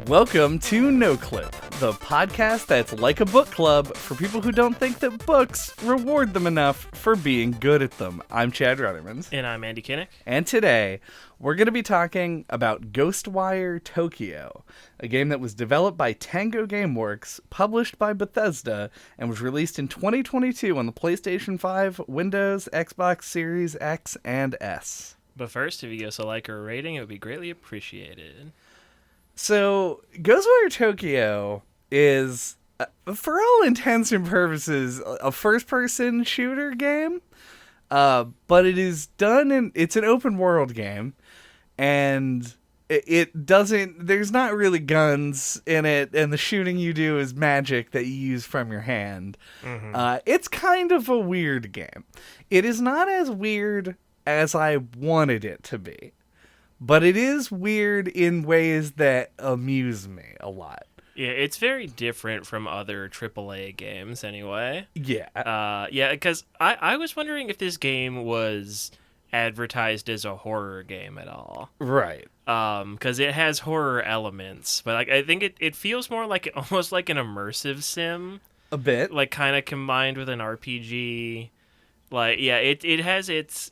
Welcome to No Clip, the podcast that's like a book club for people who don't think that books reward them enough for being good at them. I'm Chad Ruddermans. And I'm Andy Kinnick. And today, we're going to be talking about Ghostwire Tokyo, a game that was developed by Tango Gameworks, published by Bethesda, and was released in 2022 on the PlayStation 5, Windows, Xbox Series X, and S. But first, if you give us a like or a rating, it would be greatly appreciated. So, Ghostwire Tokyo is, for all intents and purposes, a first-person shooter game, but it is done it's an open-world game, and it doesn't, there's not really guns in it, and the shooting you do is magic that you use from your hand. Mm-hmm. It's kind of a weird game. It is not as weird as I wanted it to be. But it is weird in ways that amuse me a lot. Yeah, it's very different from other AAA games anyway. Yeah. Because I was wondering if this game was advertised as a horror game at all. Right. Because it has horror elements. But I think it feels more like almost like an immersive sim. A bit. Like kind of combined with an RPG. Like, yeah, it has its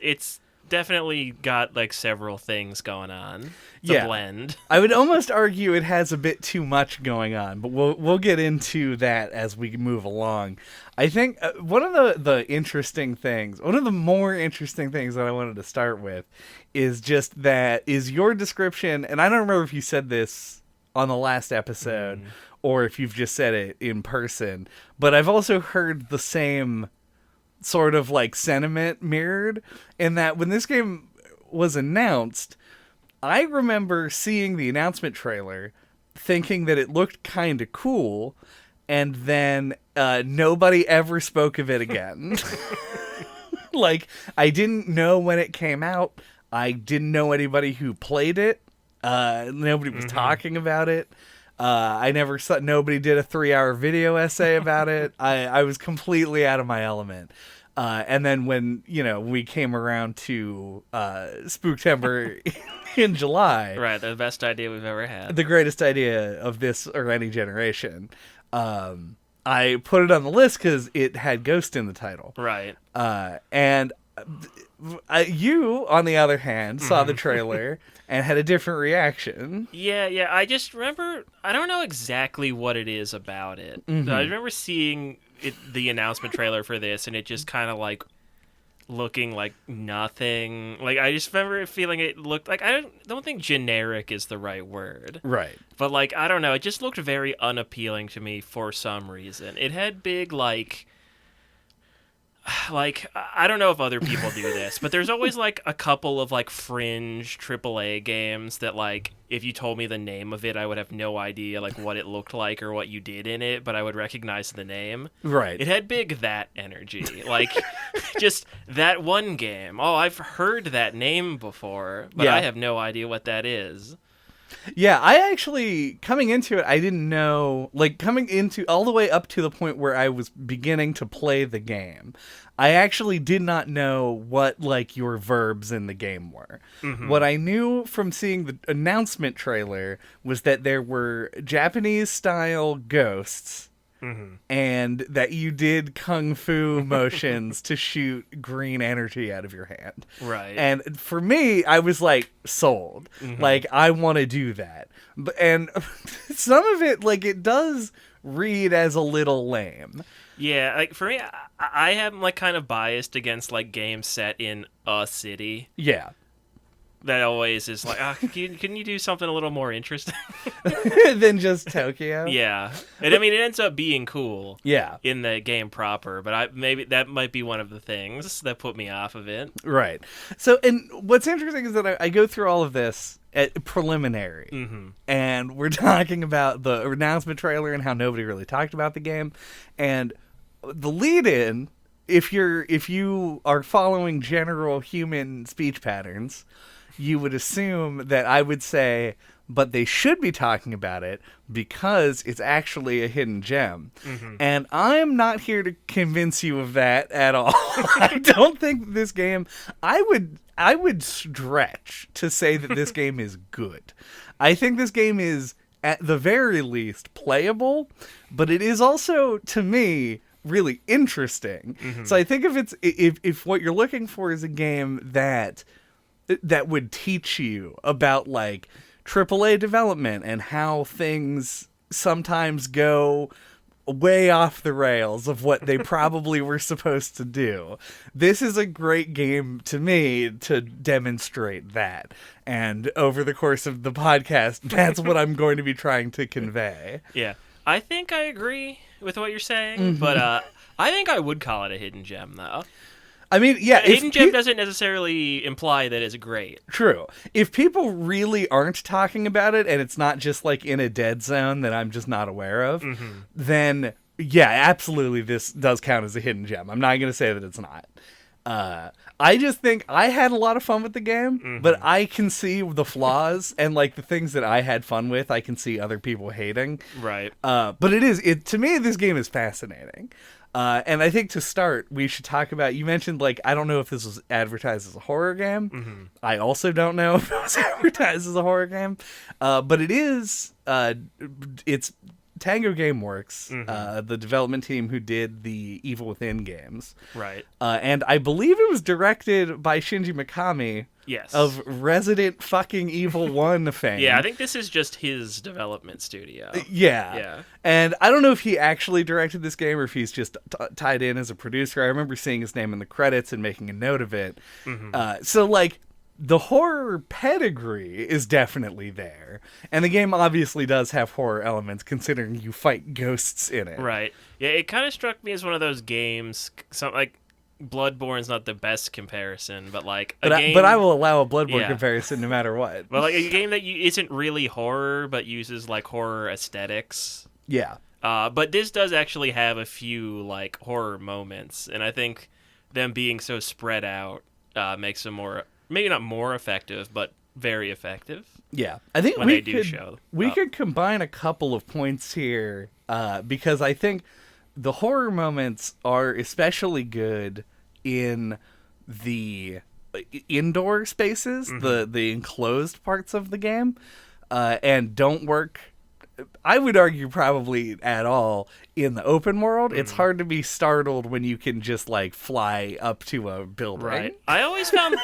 definitely got like several things going on to blend. I would almost argue it has a bit too much going on, but we'll get into that as we move along. I think one of the interesting things, one of the more interesting things that I wanted to start with is just that is your description, and I don't remember if you said this on the last episode or if you've just said it in person, but I've also heard the same sort of like sentiment mirrored in that when this game was announced, I remember seeing the announcement trailer thinking that it looked kind of cool, and then nobody ever spoke of it again. Like, I didn't know when it came out. I didn't know anybody who played it. Nobody was talking about it. I never saw, nobody did a 3-hour video essay about it. I was completely out of my element. And then when, we came around to Spooktember in July. Right, the best idea we've ever had. The greatest idea of this or any generation. I put it on the list because it had Ghost in the title. Right. And you, on the other hand, saw the trailer and had a different reaction. Yeah. I just remember, I don't know exactly what it is about it. Mm-hmm. I remember seeing the announcement trailer for this, and it just kind of like looking like nothing. Like, I just remember feeling it looked like, I don't think generic is the right word. Right. But like, I don't know, it just looked very unappealing to me for some reason. It had big like I don't know if other people do this, but there's always like a couple of like fringe AAA games that like if you told me the name of it, I would have no idea like what it looked like or what you did in it, but I would recognize the name. Right. It had big that energy. Like just that one game. Oh, I've heard that name before, but I have no idea what that is. Yeah, I actually, coming into it, I didn't know, like, coming into, all the way up to the point where I was beginning to play the game, I actually did not know what, like, your verbs in the game were. Mm-hmm. What I knew from seeing the announcement trailer was that there were Japanese-style ghosts, and that you did kung fu motions to shoot green energy out of your hand. Right. And for me, I was like, sold. Like, I want to do that. And some of it, like, it does read as a little lame. Yeah, like, for me, I am, like, kind of biased against, like, games set in a city. Yeah. That always is like, can you do something a little more interesting? Than just Tokyo? Yeah. And I mean, it ends up being cool. Yeah. In the game proper, but maybe that might be one of the things that put me off of it. Right. So, and what's interesting is that I go through all of this at preliminary, and we're talking about the announcement trailer and how nobody really talked about the game, and the lead-in, if you are following general human speech patterns, you would assume that I would say, but they should be talking about it because it's actually a hidden gem. And I'm not here to convince you of that at all. I don't think this game, I would stretch to say that this game is good. I think this game is at the very least playable, but it is also, to me, really interesting. So I think if what you're looking for is a game that would teach you about like AAA development and how things sometimes go way off the rails of what they probably were supposed to do, this is a great game to me to demonstrate that. And over the course of the podcast, that's what I'm going to be trying to convey. Yeah. I think I agree with what you're saying, but I think I would call it a hidden gem, though. I mean, yeah. Hidden gem doesn't necessarily imply that it's great. True. If people really aren't talking about it and it's not just like in a dead zone that I'm just not aware of, then yeah, absolutely this does count as a hidden gem. I'm not going to say that it's not. I just think I had a lot of fun with the game, but I can see the flaws and like the things that I had fun with, I can see other people hating. Right. But to me, this game is fascinating. And I think to start, we should talk about, you mentioned, like, I don't know if this was advertised as a horror game. I also don't know if it was advertised as a horror game. But it is, it's Tango Gameworks, the development team who did the Evil Within games. Right. And I believe it was directed by Shinji Mikami. Yes. Of Resident fucking Evil 1 fame. Yeah, I think this is just his development studio. Yeah. And I don't know if he actually directed this game or if he's just tied in as a producer. I remember seeing his name in the credits and making a note of it. So, like, the horror pedigree is definitely there. And the game obviously does have horror elements, considering you fight ghosts in it. Right. Yeah, it kind of struck me as one of those games, like, Bloodborne's not the best comparison, but like game. But I will allow a Bloodborne comparison no matter what. But like a game that isn't really horror, but uses like horror aesthetics. Yeah. But this does actually have a few like horror moments, and I think them being so spread out makes them more, maybe not more effective, but very effective. Yeah, I think we could combine a couple of points here because I think the horror moments are especially good in the indoor spaces, the enclosed parts of the game, and don't work, I would argue, probably at all in the open world. It's hard to be startled when you can just like fly up to a building. Right. I always found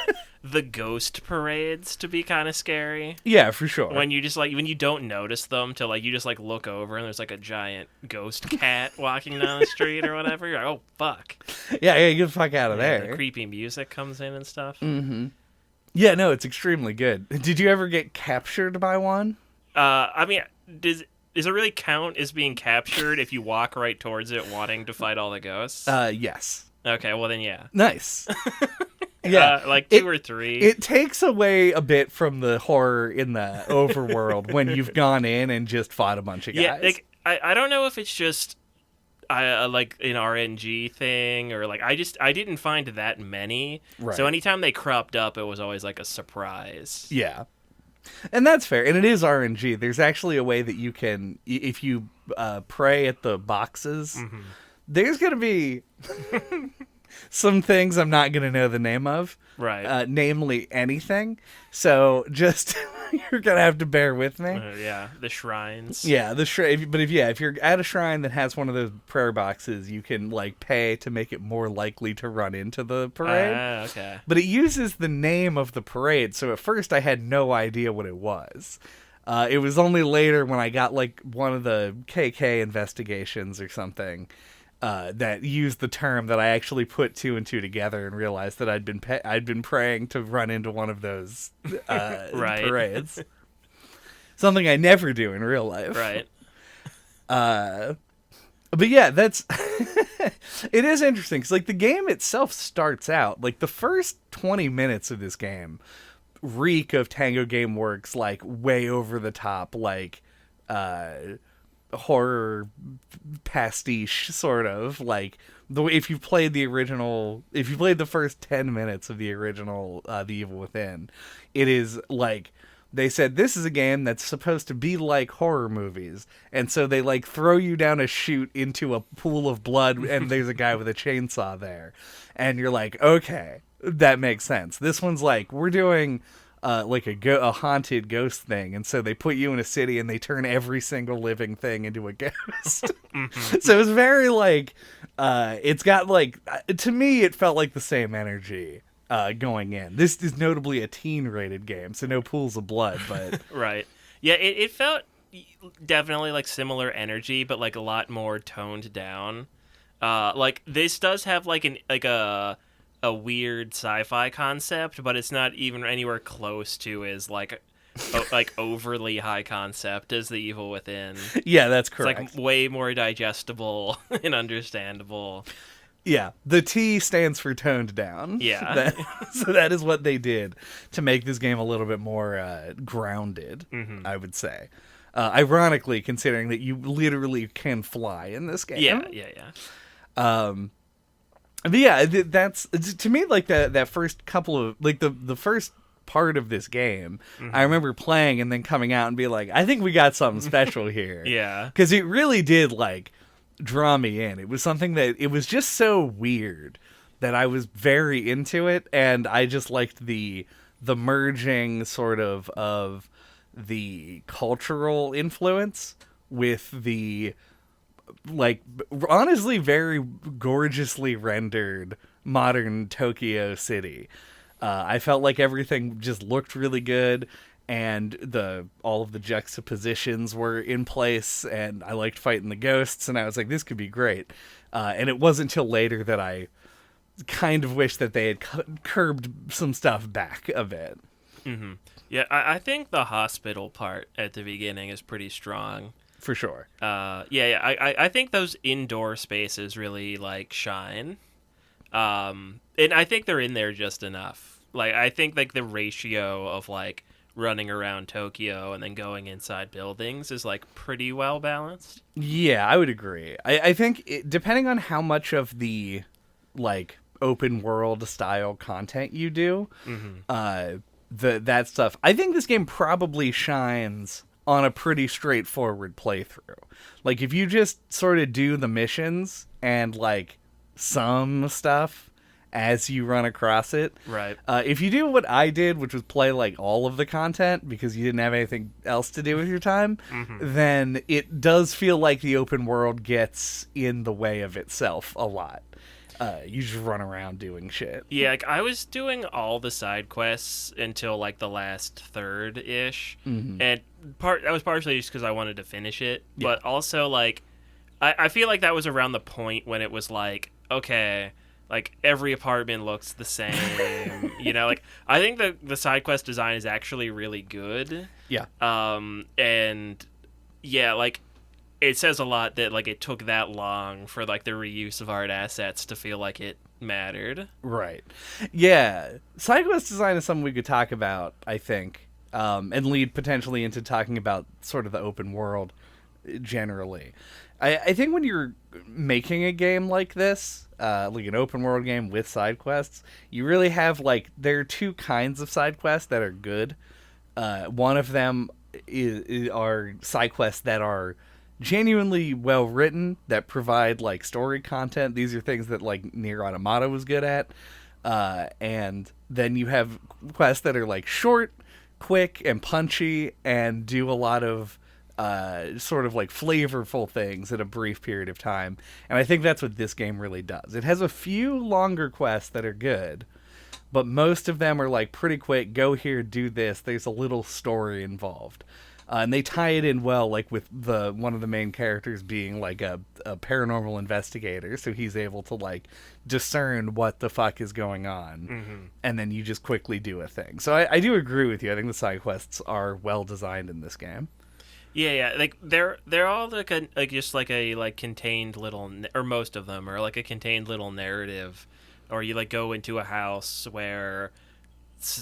the ghost parades to be kind of scary. Yeah, for sure. When you just like when you don't notice them till like you just like look over and there's like a giant ghost cat walking down the street or whatever. You're like, oh fuck. Yeah, get the fuck out of there. The creepy music comes in and stuff. Yeah, no, it's extremely good. Did you ever get captured by one? I mean, does it really count as being captured if you walk right towards it wanting to fight all the ghosts? Yes. Okay, well then yeah. Nice. Yeah, like 2 or 3. It takes away a bit from the horror in the overworld when you've gone in and just fought a bunch of guys. Yeah, like I don't know if it's just like an RNG thing or like I didn't find that many. Right. So anytime they cropped up, it was always like a surprise. Yeah. And that's fair. And it is RNG. There's actually a way that you can, if you pray at the boxes, there's going to be some things I'm not going to know the name of. Right. Namely anything. So just, you're going to have to bear with me. Yeah, the shrines. Yeah, the shrine. But if you're at a shrine that has one of those prayer boxes, you can like pay to make it more likely to run into the parade. Okay. But it uses the name of the parade, so at first I had no idea what it was. It was only later when I got like one of the KK investigations or something that used the term that I actually put 2 and 2 together and realized that I'd been praying to run into one of those parades. Something I never do in real life. Right. But yeah, that's it is interesting because like the game itself starts out like the first 20 minutes of this game reek of Tango Gameworks, like way over the top, like horror pastiche sort of like if you played the first 10 minutes of the original The Evil Within, it is like they said this is a game that's supposed to be like horror movies, and so they like throw you down a chute into a pool of blood and there's a guy with a chainsaw there and you're like, okay, that makes sense. This one's like, we're doing like a haunted ghost thing, and so they put you in a city and they turn every single living thing into a ghost. So it's very like it's got like to me it felt like the same energy going in. This is notably a teen rated game, so no pools of blood, but Right. Yeah, it felt definitely like similar energy, but like a lot more toned down. Like this does have like a weird sci-fi concept, but it's not even anywhere close to as like like overly high concept as The Evil Within. yeah, that's correct. It's like way more digestible and understandable. Yeah, the T stands for toned down. Yeah. So that is what they did to make this game a little bit more grounded, I would say. Ironically, considering that you literally can fly in this game. Yeah. But yeah, that's to me like that first couple of like the first part of this game. I remember playing and then coming out and be like, I think we got something special here. Yeah. Because it really did like draw me in. It was something that it was just so weird that I was very into it, and I just liked the merging sort of the cultural influence with the like honestly very gorgeously rendered modern Tokyo city. I felt like everything just looked really good, and all of the juxtapositions were in place, and I liked fighting the ghosts, and I was like, this could be great. And it wasn't until later that I kind of wish that they had curbed some stuff back a bit. Mm-hmm. Yeah, I think the hospital part at the beginning is pretty strong. For sure. I think those indoor spaces really like shine, and I think they're in there just enough. Like I think like the ratio of like running around Tokyo and then going inside buildings is like pretty well balanced. Yeah, I would agree. I think depending on how much of the like open world style content you do, that stuff, I think this game probably shines on a pretty straightforward playthrough. Like if you just sort of do the missions and like some stuff as you run across it. Right. If you do what I did, which was play like all of the content because you didn't have anything else to do with your time, then it does feel like the open world gets in the way of itself a lot. You just run around doing shit. Yeah, like I was doing all the side quests until like the last third ish, and that was partially just because I wanted to finish it, but also like I feel like that was around the point when it was like, okay, like every apartment looks the same, you know. Like I think the side quest design is actually really good. Yeah. And yeah, like. It says a lot that like it took that long for like the reuse of art assets to feel like it mattered. Right. Yeah. Side quest design is something we could talk about, I think, and lead potentially into talking about sort of the open world generally. I think when you're making a game like this, like an open world game with side quests, you really have like there are two kinds of side quests that are good. One of them are side quests that are genuinely well written, that provide like story content. These are things that like Nier Automata was good at, and then you have quests that are like short, quick, and punchy, and do a lot of sort of like flavorful things in a brief period of time. And I think that's what this game really does. It has a few longer quests that are good, but most of them are like pretty quick, go here, do this, there's a little story involved. And they tie it in well, like with one of the main characters being like a paranormal investigator, so he's able to like discern what the fuck is going on, and then you just quickly do a thing. So I do agree with you. I think the side quests are well designed in this game. Yeah, like they're all like just like a like contained little, or most of them are like a contained little narrative, or you like go into a house where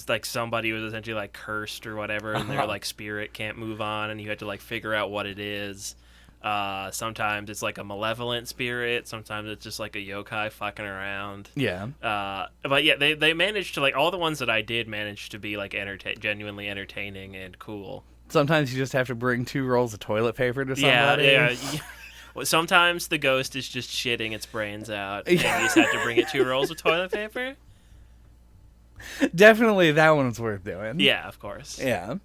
like somebody was essentially like cursed or whatever, and their like spirit can't move on, and you have to like figure out what it is. Sometimes it's like a malevolent spirit, sometimes it's just like a yokai fucking around. Yeah. But yeah, they managed to like all the ones that I did manage to be like genuinely entertaining and cool. Sometimes you just have to bring 2 rolls of toilet paper to somebody. Yeah. Well, sometimes the ghost is just shitting its brains out, and you just have to bring it 2 rolls of toilet paper. Definitely that one's worth doing. Yeah, of course. Yeah.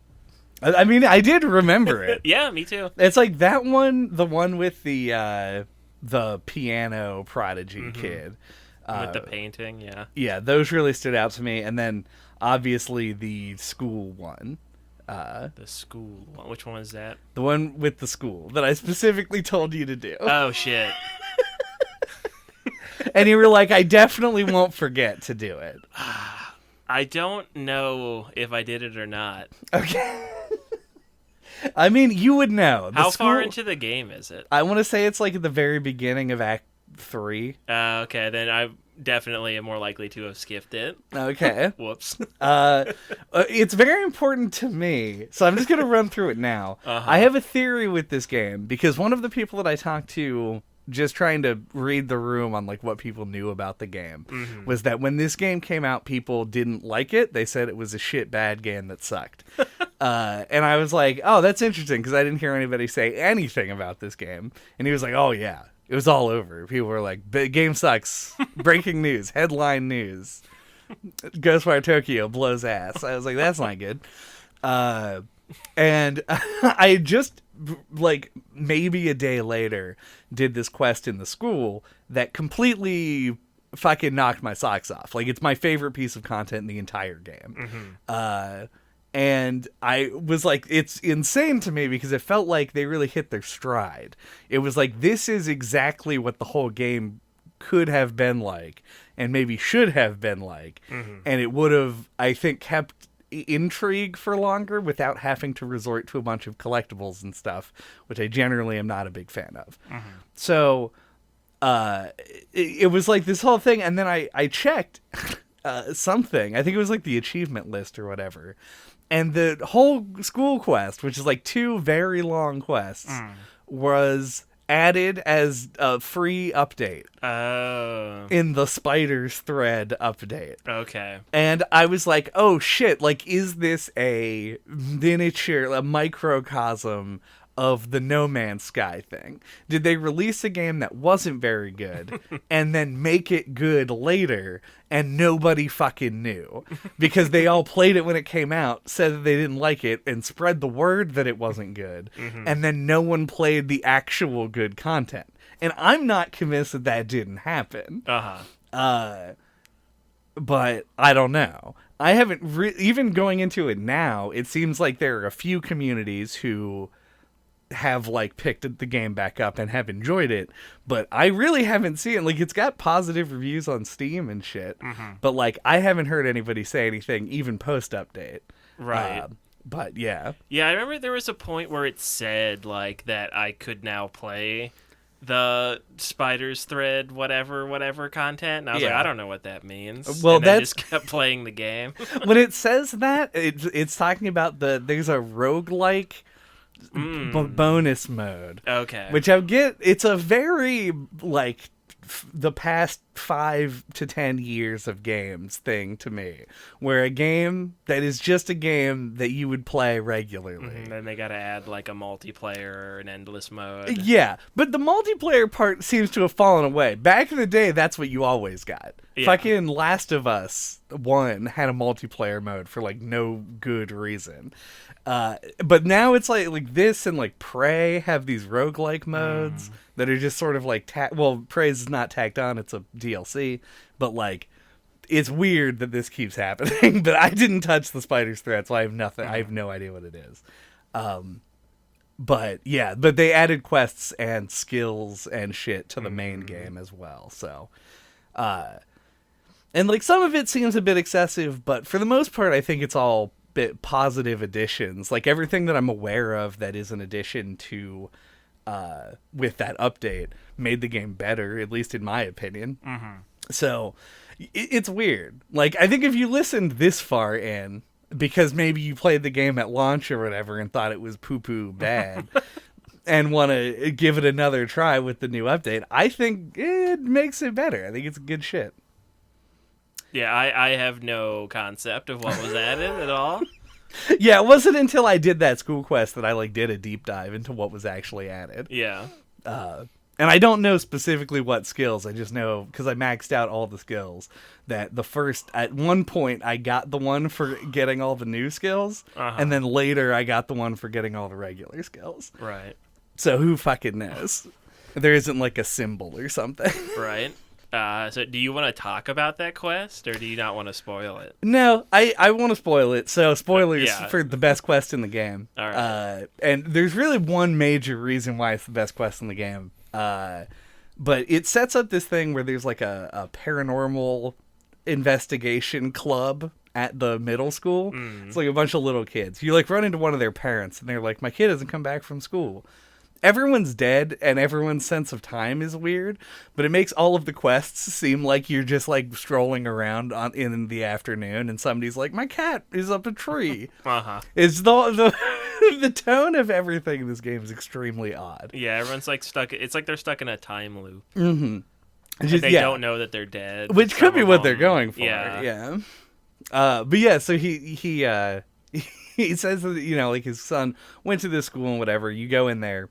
I mean, I did remember it. Yeah, me too. It's like that one, the one with the piano prodigy kid. With the painting, yeah. Yeah, those really stood out to me. And then, obviously, the school one. The school one. Which one is that? The one with the school that I specifically told you to do. Oh, shit. And you were like, I definitely won't forget to do it. I don't know if I did it or not. Okay. I mean, you would know. How far into the game is it? I want to say it's like at the very beginning of Act 3. Okay, then I definitely am more likely to have skipped it. Okay. Whoops. It's very important to me, so I'm just going to run through it now. I have a theory with this game, because one of the people that I talked to, just trying to read the room on like what people knew about the game, was that when this game came out, people didn't like it. They said it was a shit bad game that sucked. And I was like, oh, that's interesting, because I didn't hear anybody say anything about this game. And he was like, oh yeah, it was all over. People were like, game sucks. Breaking news, headline news. Ghostwire Tokyo blows ass. I was like, that's not good. And I just, like, maybe a day later, did this quest in the school that completely fucking knocked my socks off. Like, it's my favorite piece of content in the entire game. And I was like, it's insane to me because it felt like they really hit their stride. It was like, this is exactly what the whole game could have been like, and maybe should have been like. And it would have, I think, kept intrigue for longer without having to resort to a bunch of collectibles and stuff, which I generally am not a big fan of. So it was like this whole thing, and then I checked something. I think it was like the achievement list or whatever. And the whole school quest, which is like 2 very long quests, was added as a free update. Oh. In the Spiders thread update. Okay. And I was like, oh shit, like, is this a miniature, a microcosm of the No Man's Sky thing? Did they release a game that wasn't very good and then make it good later and nobody fucking knew? Because they all played it when it came out, said that they didn't like it, and spread the word that it wasn't good, and then no one played the actual good content. And I'm not convinced that that didn't happen. But I don't know. I haven't even going into it now, it seems like there are a few communities who have like picked the game back up and have enjoyed it, but I really haven't seen, like, it's got positive reviews on Steam and shit, but like I haven't heard anybody say anything even post update. Right. But yeah. Yeah, I remember there was a point where it said like that I could now play the Spiders thread whatever content, and I was like, I don't know what that means. Well, and then just kept playing the game. When it says that, it's talking about there's a roguelike bonus mode. Okay. Which I get, it's a very, like, the past 5 to 10 years of games thing to me, where a game that is just a game that you would play regularly. Then they gotta add, like, a multiplayer or an endless mode. Yeah, but the multiplayer part seems to have fallen away. Back in the day, that's what you always got. Yeah. Fucking Last of Us 1 had a multiplayer mode for, like, no good reason. But now it's like this and like Prey have these roguelike modes that are just sort of like Prey is not tacked on, it's a DLC, but like it's weird that this keeps happening. But I didn't touch the Spiders thread, so I have nothing. I have no idea what it is. But yeah, but they added quests and skills and shit to the main game as well. So, and like some of it seems a bit excessive, but for the most part, I think it's all bit positive additions. Like everything that I'm aware of that is an addition to with that update made the game better, at least in my opinion. So it's weird. Like, I think if you listened this far in, because maybe you played the game at launch or whatever and thought it was poo-poo bad and want to give it another try with the new update, I think it makes it better. I think it's good shit. Yeah, I have no concept of what was added at all. Yeah, it wasn't until I did that school quest that I like did a deep dive into what was actually added. Yeah. And I don't know specifically what skills. I just know, because I maxed out all the skills, that at one point, I got the one for getting all the new skills, and then later I got the one for getting all the regular skills. Right. So who fucking knows? There isn't like a symbol or something. Right. So do you want to talk about that quest, or do you not want to spoil it? No, I want to spoil it. So spoilers Yeah. for the best quest in the game. All right. And there's really one major reason why it's the best quest in the game. But it sets up this thing where there's like a paranormal investigation club at the middle school. It's like a bunch of little kids. You like run into one of their parents and they're like, my kid hasn't come back from school. Everyone's dead and everyone's sense of time is weird, but it makes all of the quests seem like you're just like strolling around in the afternoon and somebody's like, my cat is up a tree. It's the tone of everything in this game is extremely odd. Yeah, everyone's like stuck. It's like they're stuck in a time loop. Mm-hmm. They don't know that they're dead. Which could be what they're going for. Yeah. But yeah, so he says that, you know, like his son went to this school and whatever. You go in there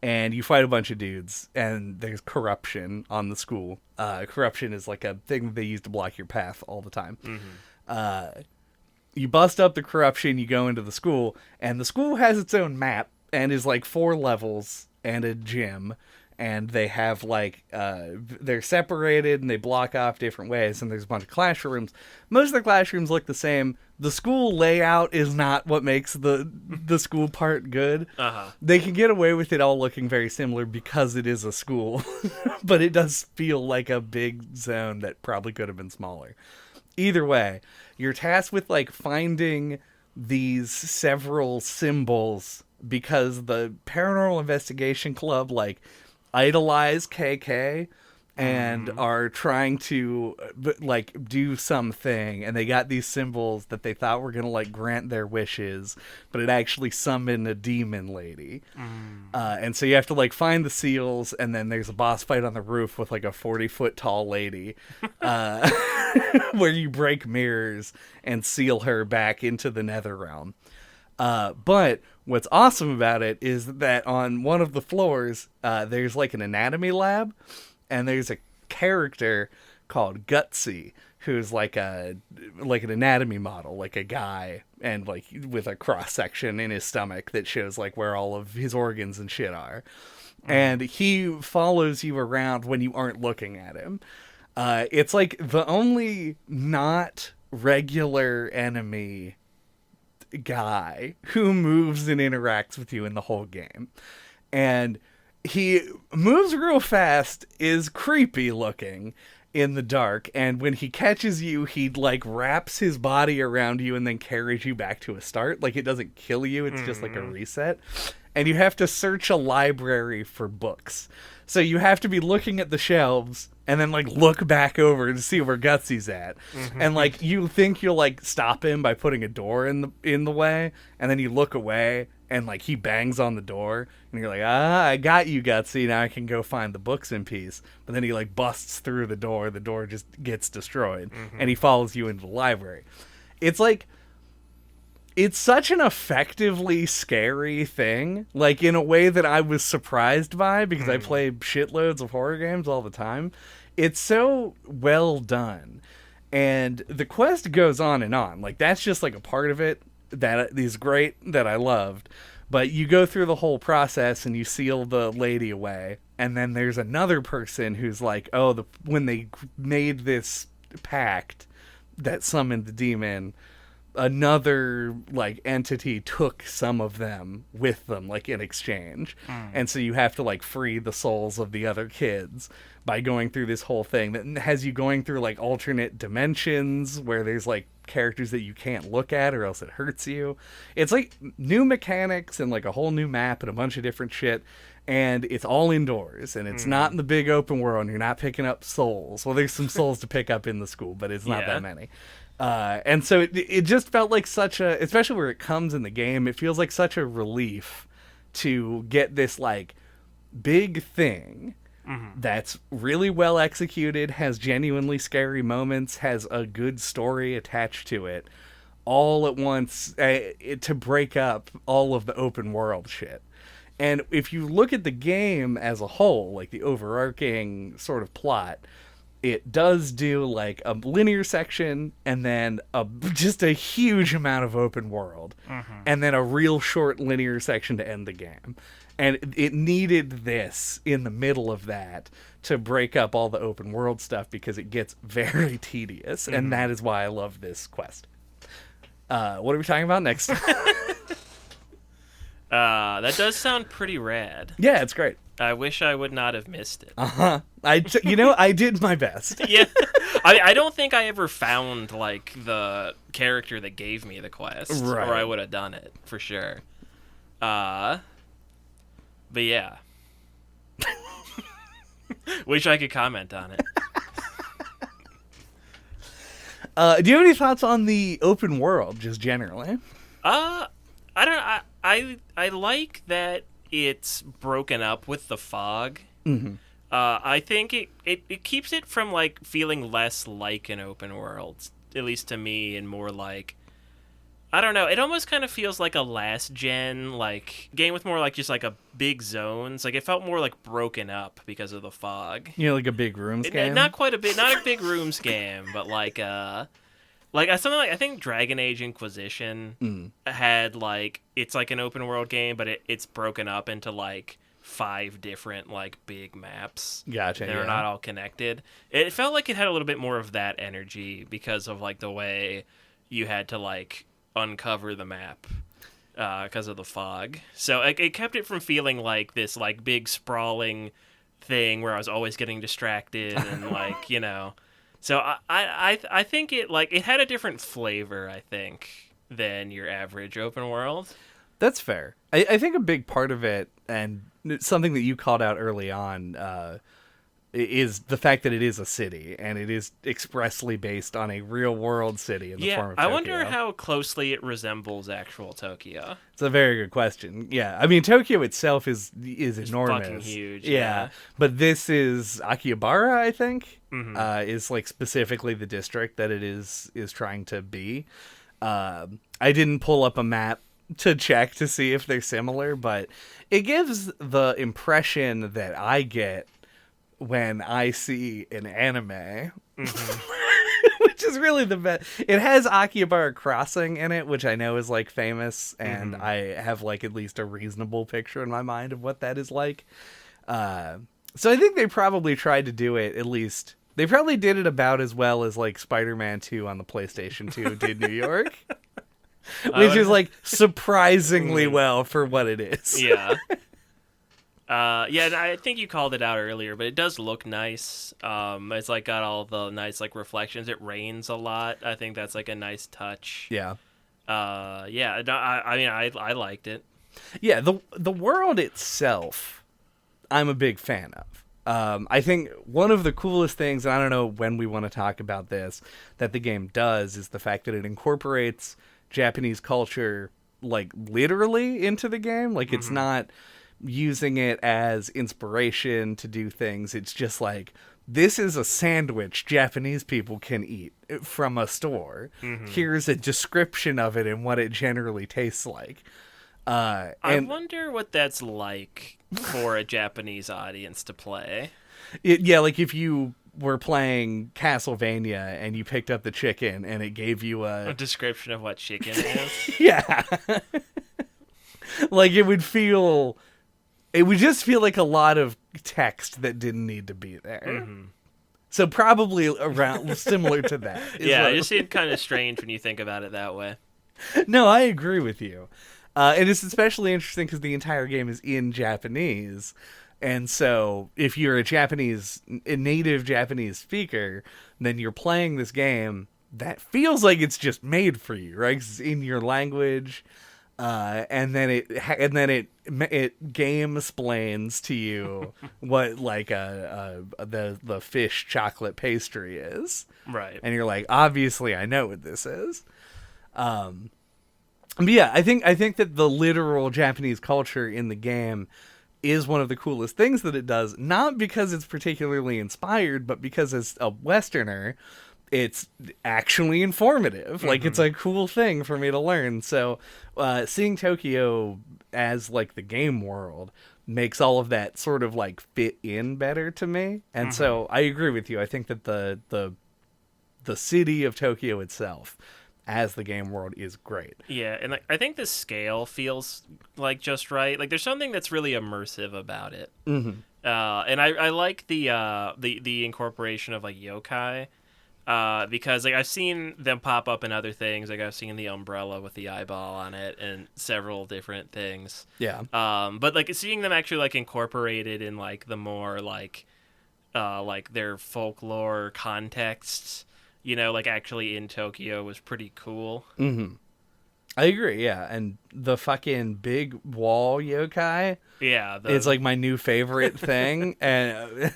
and you fight a bunch of dudes and there's corruption on the school. Corruption is like a thing that they use to block your path all the time. You bust up the corruption, you go into the school, and the school has its own map and is like 4 levels and a gym. And they have like, they're separated and they block off different ways. And there's a bunch of classrooms. Most of the classrooms look the same. The school layout is not what makes the school part good. They can get away with it all looking very similar because it is a school. But it does feel like a big zone that probably could have been smaller. Either way, you're tasked with like finding these several symbols because the Paranormal Investigation Club like idolize KK and are trying to like do something, and they got these symbols that they thought were gonna like grant their wishes, but it actually summoned a demon lady. And so you have to like find the seals, and then there's a boss fight on the roof with like a 40-foot tall lady where you break mirrors and seal her back into the nether realm. But what's awesome about it is that on one of the floors, there's like an anatomy lab, and there's a character called Gutsy, who's like an anatomy model, like a guy, and like with a cross section in his stomach that shows like where all of his organs and shit are. And he follows you around when you aren't looking at him. It's like the only not regular enemy guy who moves and interacts with you in the whole game. And he moves real fast, is creepy looking in the dark, and when he catches you, he like wraps his body around you and then carries you back to a start. Like, it doesn't kill you, it's just like a reset. And you have to search a library for books. So you have to be looking at the shelves and then like look back over to see where Gutsy's at. And like you think you'll like stop him by putting a door in the way, and then you look away and like he bangs on the door and you're like, I got you, Gutsy, now I can go find the books in peace. But then he like busts through the door just gets destroyed, and he follows you into the library. It's like, it's such an effectively scary thing, like in a way that I was surprised by because I play shitloads of horror games all the time. It's so well done. And the quest goes on and on. Like, that's just like a part of it that is great, that I loved. But you go through the whole process and you seal the lady away. And then there's another person who's like, oh, when they made this pact that summoned the demon, another like entity took some of them with them, like in exchange. And so you have to like free the souls of the other kids by going through this whole thing that has you going through like alternate dimensions where there's like characters that you can't look at or else it hurts you. It's like new mechanics and like a whole new map and a bunch of different shit, and it's all indoors, and it's not in the big open world, and you're not picking up souls. Well, there's some souls to pick up in the school, but it's not that many. And so it just felt like such a, especially where it comes in the game, it feels like such a relief to get this like big thing that's really well executed, has genuinely scary moments, has a good story attached to it, all at once, to break up all of the open world shit. And if you look at the game as a whole, like the overarching sort of plot, it does do like a linear section and then just a huge amount of open world, and then a real short linear section to end the game. And it needed this in the middle of that to break up all the open world stuff, because it gets very tedious, and that is why I love this quest. What are we talking about next? That does sound pretty rad. Yeah, it's great. I wish I would not have missed it. I did my best. Yeah. I don't think I ever found, like, the character that gave me the quest. Right. Or I would have done it, for sure. But yeah. Wish I could comment on it. Do you have any thoughts on the open world, just generally? I don't. I like that it's broken up with the fog. Mm-hmm. I think it keeps it from like feeling less like an open world, at least to me, and more like, I don't know. It almost kind of feels like a last gen like game with more like just like a big zones. Like it felt more like broken up because of the fog. You know, like a big rooms game. Not a big rooms game, but like something like, I think Dragon Age Inquisition had like, it's like an open world game, but it's broken up into like 5 different like big maps. Gotcha. They're not all connected. It felt like it had a little bit more of that energy because of like the way you had to like uncover the map because of the fog. So it kept it from feeling like this like big sprawling thing where I was always getting distracted and like, you know. So I think it like it had a different flavor, I think, than your average open world. That's fair. I think a big part of it, and something that you called out early on, is the fact that it is a city, and it is expressly based on a real world city in the form of Tokyo. I wonder how closely it resembles actual Tokyo. It's a very good question. Yeah, I mean, Tokyo itself is enormous. Fucking huge. Yeah, but this is Akihabara, I think, is like specifically the district that it is trying to be. I didn't pull up a map to check to see if they're similar, but it gives the impression that I get when I see an anime, which is really the best. It has Akihabara Crossing in it, which I know is like famous, and I have like at least a reasonable picture in my mind of what that is like. So I think they probably tried to do it, at least they probably did it about as well as like Spider-Man 2 on the PlayStation 2 did New York. Which is like surprisingly well for what it is. Yeah. Yeah, I think you called it out earlier, but it does look nice. It's like got all the nice like reflections. It rains a lot. I think that's like a nice touch. Yeah. Yeah. No, I mean, I liked it. Yeah. The world itself, I'm a big fan of. I think one of the coolest things, and I don't know when we want to talk about this, that the game does is the fact that it incorporates Japanese culture like literally into the game. Like it's not using it as inspiration to do things. It's just like, this is a sandwich Japanese people can eat from a store. Here's a description of it and what it generally tastes like. I wonder what that's like for a Japanese audience to play. Yeah, like if you were playing Castlevania and you picked up the chicken and it gave you a description of what chicken is. Yeah. Like it would just feel like a lot of text that didn't need to be there. So probably around similar to that. Yeah, it just seemed kind of strange when you think about it that way. No, I agree with you. And it's especially interesting because the entire game is in Japanese. And so if you're a native Japanese speaker, then you're playing this game that feels like it's just made for you, right? 'Cause it's in your language. And then it game-splains to you what like the fish chocolate pastry is, right? And you're like, obviously, I know what this is. But yeah, I think that the literal Japanese culture in the game is one of the coolest things that it does. Not because it's particularly inspired, but because as a Westerner, it's actually informative. Like, it's a cool thing for me to learn. So, seeing Tokyo as, like, the game world makes all of that sort of, like, fit in better to me. And so, I agree with you. I think that the city of Tokyo itself as the game world is great. Yeah, and like, I think the scale feels like just right. Like, there's something that's really immersive about it. Mm-hmm. And I like the incorporation of like yokai, because like I've seen them pop up in other things. Like I've seen the umbrella with the eyeball on it and several different things. Yeah. But like seeing them actually like incorporated in like the more like their folklore contexts, you know, like actually in Tokyo was pretty cool. Mm-hmm. I agree, yeah. And the fucking big wall yokai, Yeah, it's like my new favorite thing, and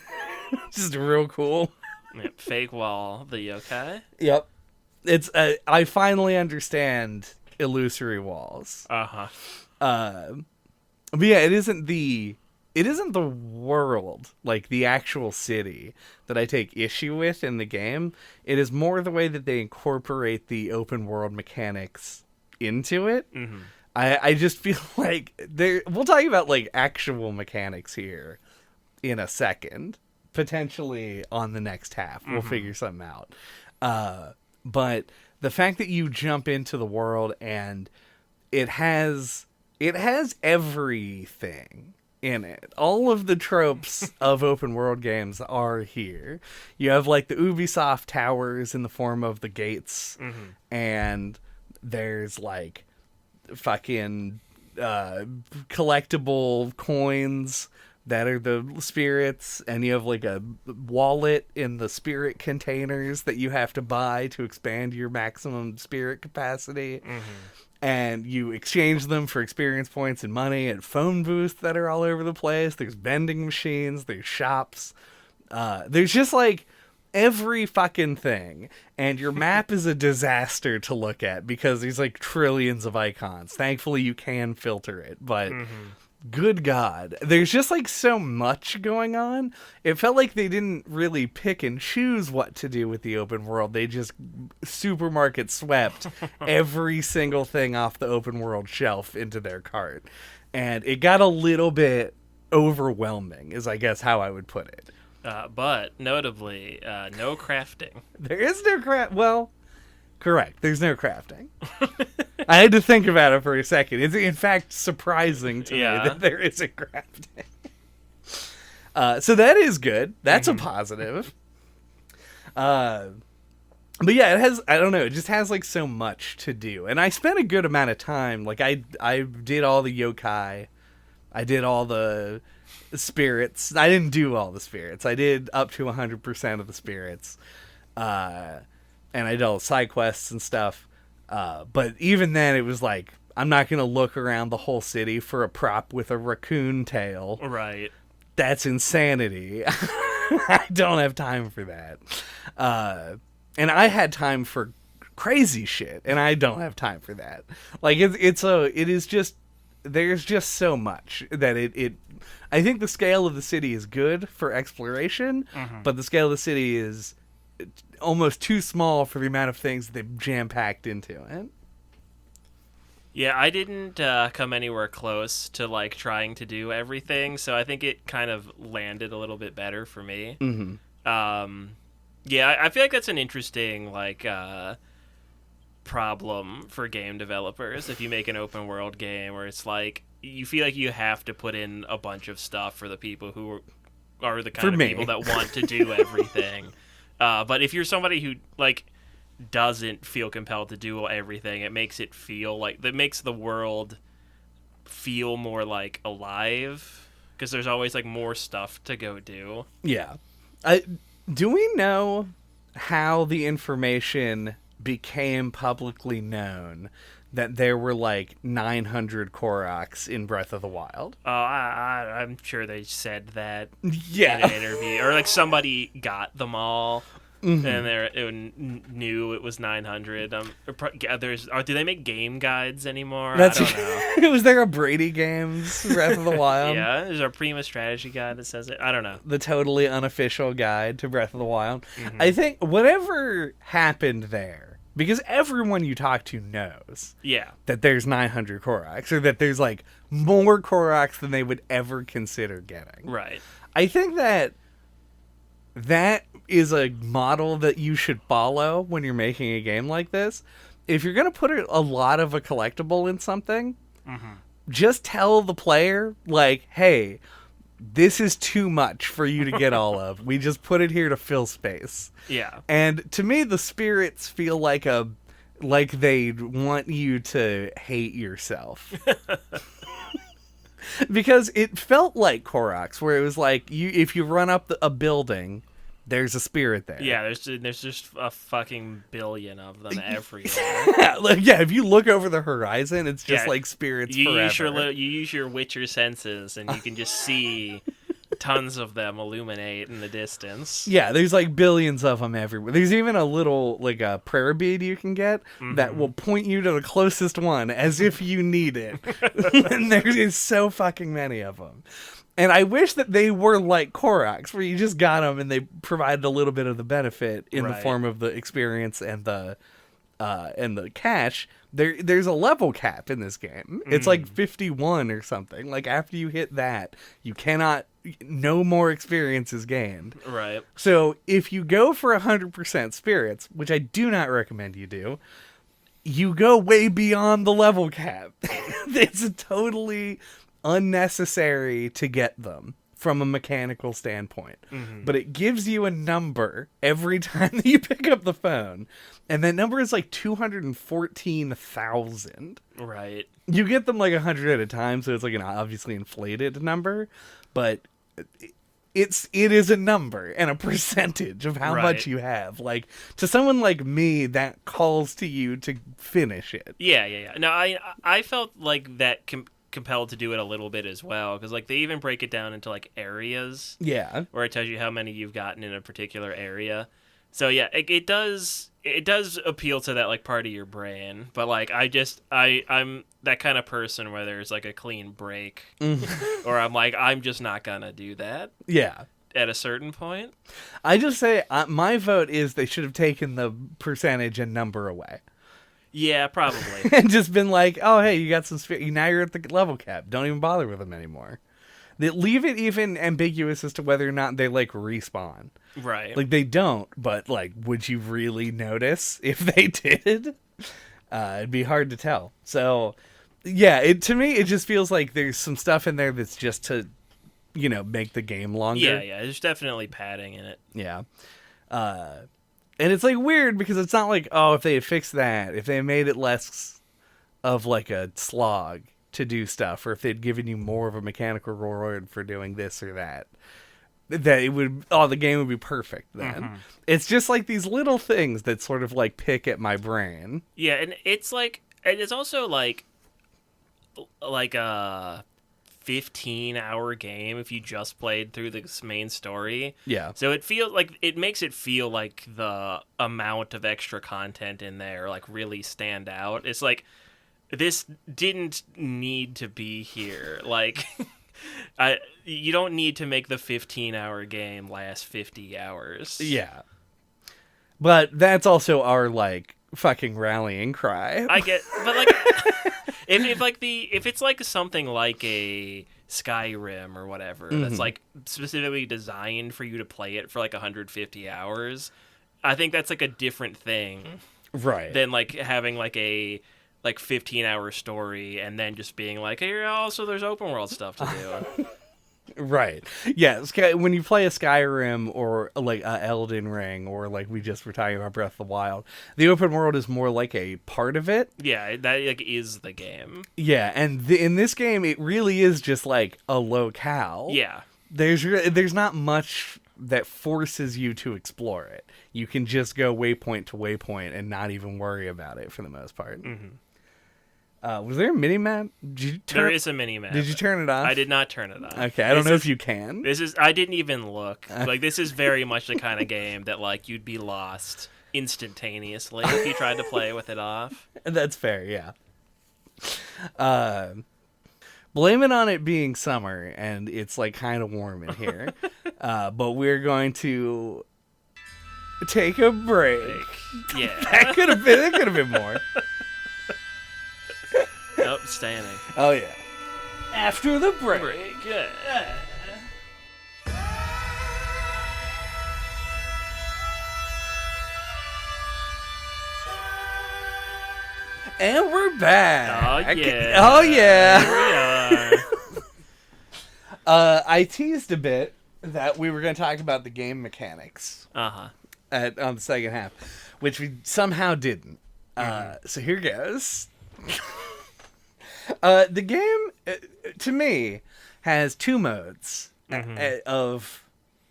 just real cool. fake wall, the yokai. Yep. It's I finally understand illusory walls. Uh-huh. But yeah, it isn't the world, like the actual city, that I take issue with in the game. It is more the way that they incorporate the open world mechanics into it. Mm-hmm. I just feel like we'll talk about like actual mechanics here in a second, potentially on the next half. We'll figure something out. But the fact that you jump into the world and it has everything in it. All of the tropes of open world games are here. You have like the Ubisoft towers in the form of the gates, and there's like fucking collectible coins that are the spirits, and you have like a wallet in the spirit containers that you have to buy to expand your maximum spirit capacity. And you exchange them for experience points and money, and phone booths that are all over the place. There's vending machines, there's shops. There's just like every fucking thing. And your map is a disaster to look at because there's like trillions of icons. Thankfully, you can filter it, but good God, there's just like so much going on. It felt like they didn't really pick and choose what to do with the open world. They just supermarket swept every single thing off the open world shelf into their cart. And it got a little bit overwhelming, is I guess how I would put it. But notably, no crafting. There is no craft. Well, correct. There's no crafting. I had to think about it for a second. It's in fact surprising to me that there isn't crafting. So that is good. That's a positive. But yeah, it has, I don't know, it just has like so much to do. And I spent a good amount of time. Like I did all the yokai. I did all the spirits. I didn't do all the spirits. I did up to 100% of the spirits. And I did all the side quests and stuff. But even then, it was like, I'm not going to look around the whole city for a prop with a raccoon tail. Right. That's insanity. I don't have time for that. And I had time for crazy shit, and I don't have time for that. Like, it is just, there's just so much that I think the scale of the city is good for exploration, but the scale of the city is almost too small for the amount of things they've jam-packed into it. Yeah, I didn't come anywhere close to like trying to do everything, so I think it kind of landed a little bit better for me. Yeah, I feel like that's an interesting like problem for game developers if you make an open world game where it's like you feel like you have to put in a bunch of stuff for the people who are the kind of people that want to do everything. But if you're somebody who like doesn't feel compelled to do everything, it makes it feel like that makes the world feel more like alive because there's always like more stuff to go do. Yeah. Do we know how the information became publicly known that there were like 900 Koroks in Breath of the Wild? I'm sure they said that in an interview, or like somebody got them all. and knew it was 900. Do they make game guides anymore? I don't know. Was there a Brady Games Breath of the Wild? Yeah, there's a Prima strategy guide that says it. I don't know. The totally unofficial guide to Breath of the Wild. I think whatever happened there, because everyone you talk to knows that there's 900 Koroks, or that there's like more Koroks than they would ever consider getting. Right. I think that is a model that you should follow when you're making a game like this. If you're going to put a lot of a collectible in something, just tell the player, like, hey, this is too much for you to get all of. We just put it here to fill space. Yeah. And to me, the spirits feel like they want you to hate yourself. Because it felt like Koroks, where it was like, if you run up a building, there's a spirit there. Yeah, there's just a fucking billion of them everywhere. If you look over the horizon, it's just like spirits forever. You use your Witcher senses, and you can just see tons of them illuminate in the distance. Yeah, there's like billions of them everywhere. There's even a little, like a prayer bead you can get that will point you to the closest one as if you need it. And there's so fucking many of them. And I wish that they were like Koroks, where you just got them and they provided a little bit of the benefit in the form of the experience and the cash. There's a level cap in this game. It's like 51 or something. Like, after you hit that, you cannot, no more experience is gained. Right. So if you go for 100% spirits, which I do not recommend you do, you go way beyond the level cap. It's totally unnecessary to get them from a mechanical standpoint. But it gives you a number every time that you pick up the phone, and that number is like 214,000. Right. You get them like 100 at a time, so it's like an obviously inflated number, but it is a number and a percentage of how much you have. Like, to someone like me, that calls to you to finish it. Yeah. No, I felt like that compelled to do it a little bit as well, because like they even break it down into like areas, where it tells you how many you've gotten in a particular area. So yeah, it does appeal to that like part of your brain, but like I'm that kind of person where there's like a clean break, or I'm just not gonna do that at a certain point. I just say my vote is they should have taken the percentage and number away. Yeah, probably. And just been like, oh, hey, you got some now you're at the level cap. Don't even bother with them anymore. They leave it even ambiguous as to whether or not they, like, respawn. Right. Like, they don't, but, like, would you really notice if they did? It'd be hard to tell. So, yeah, to me, it just feels like there's some stuff in there that's just to, make the game longer. Yeah, there's definitely padding in it. Yeah. And it's, like, weird because it's not like, oh, if they had fixed that, if they had made it less of, like, a slog to do stuff, or if they'd given you more of a mechanical reward for doing this or that the game would be perfect then. It's just, like, these little things that sort of, like, pick at my brain. Yeah, and it's, like, and it's also, like a 15-hour game if you just played through this main story. Yeah. So it makes it feel like the amount of extra content in there like really stand out. It's like, this didn't need to be here. Like, you don't need to make the 15-hour game last 50 hours. Yeah. But that's also our like fucking rallying cry. I get, but like if it's like something like a Skyrim or whatever that's like specifically designed for you to play it for like 150 hours, I think that's like a different thing, right? Than like having like a 15-hour story and then just being like, hey, also there's open world stuff to do. Right. Yeah. When you play a Skyrim or like a Elden Ring, or like we just were talking about Breath of the Wild, the open world is more like a part of it. Yeah, that like is the game. Yeah, and in this game, it really is just like a locale. Yeah. There's not much that forces you to explore it. You can just go waypoint to waypoint and not even worry about it for the most part. Was there a mini map? There is a mini map. Did you turn it off? I did not turn it off. Okay, I don't know if you can. I didn't even look. Like, this is very much the kind of game that, like, you'd be lost instantaneously if you tried to play with it off. That's fair, yeah. Blame it on it being summer, and it's, like, kind of warm in here. But we're going to take a break. Yeah. That could have been more. Nope, standing. Oh, yeah. After the break. Yeah. And we're back. Oh, yeah. Oh, yeah. Here we are. I teased a bit that we were going to talk about the game mechanics Uh-huh. on the second half, which we somehow didn't. So here goes. The game, to me, has two modes of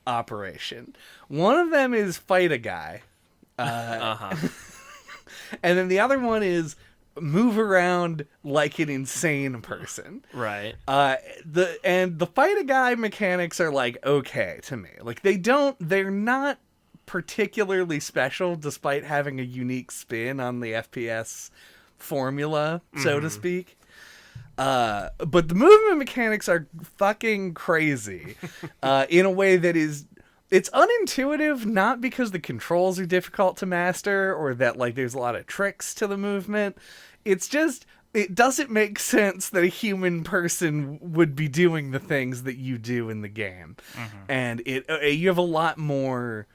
operation. One of them is fight a guy. Uh-huh. And then the other one is move around like an insane person. Right. The fight a guy mechanics are like okay to me. Like they're not particularly special despite having a unique spin on the FPS formula, so to speak. But the movement mechanics are fucking crazy in a way that it's unintuitive, not because the controls are difficult to master or that like there's a lot of tricks to the movement. It's just it doesn't make sense that a human person would be doing the things that you do in the game. And you have a lot more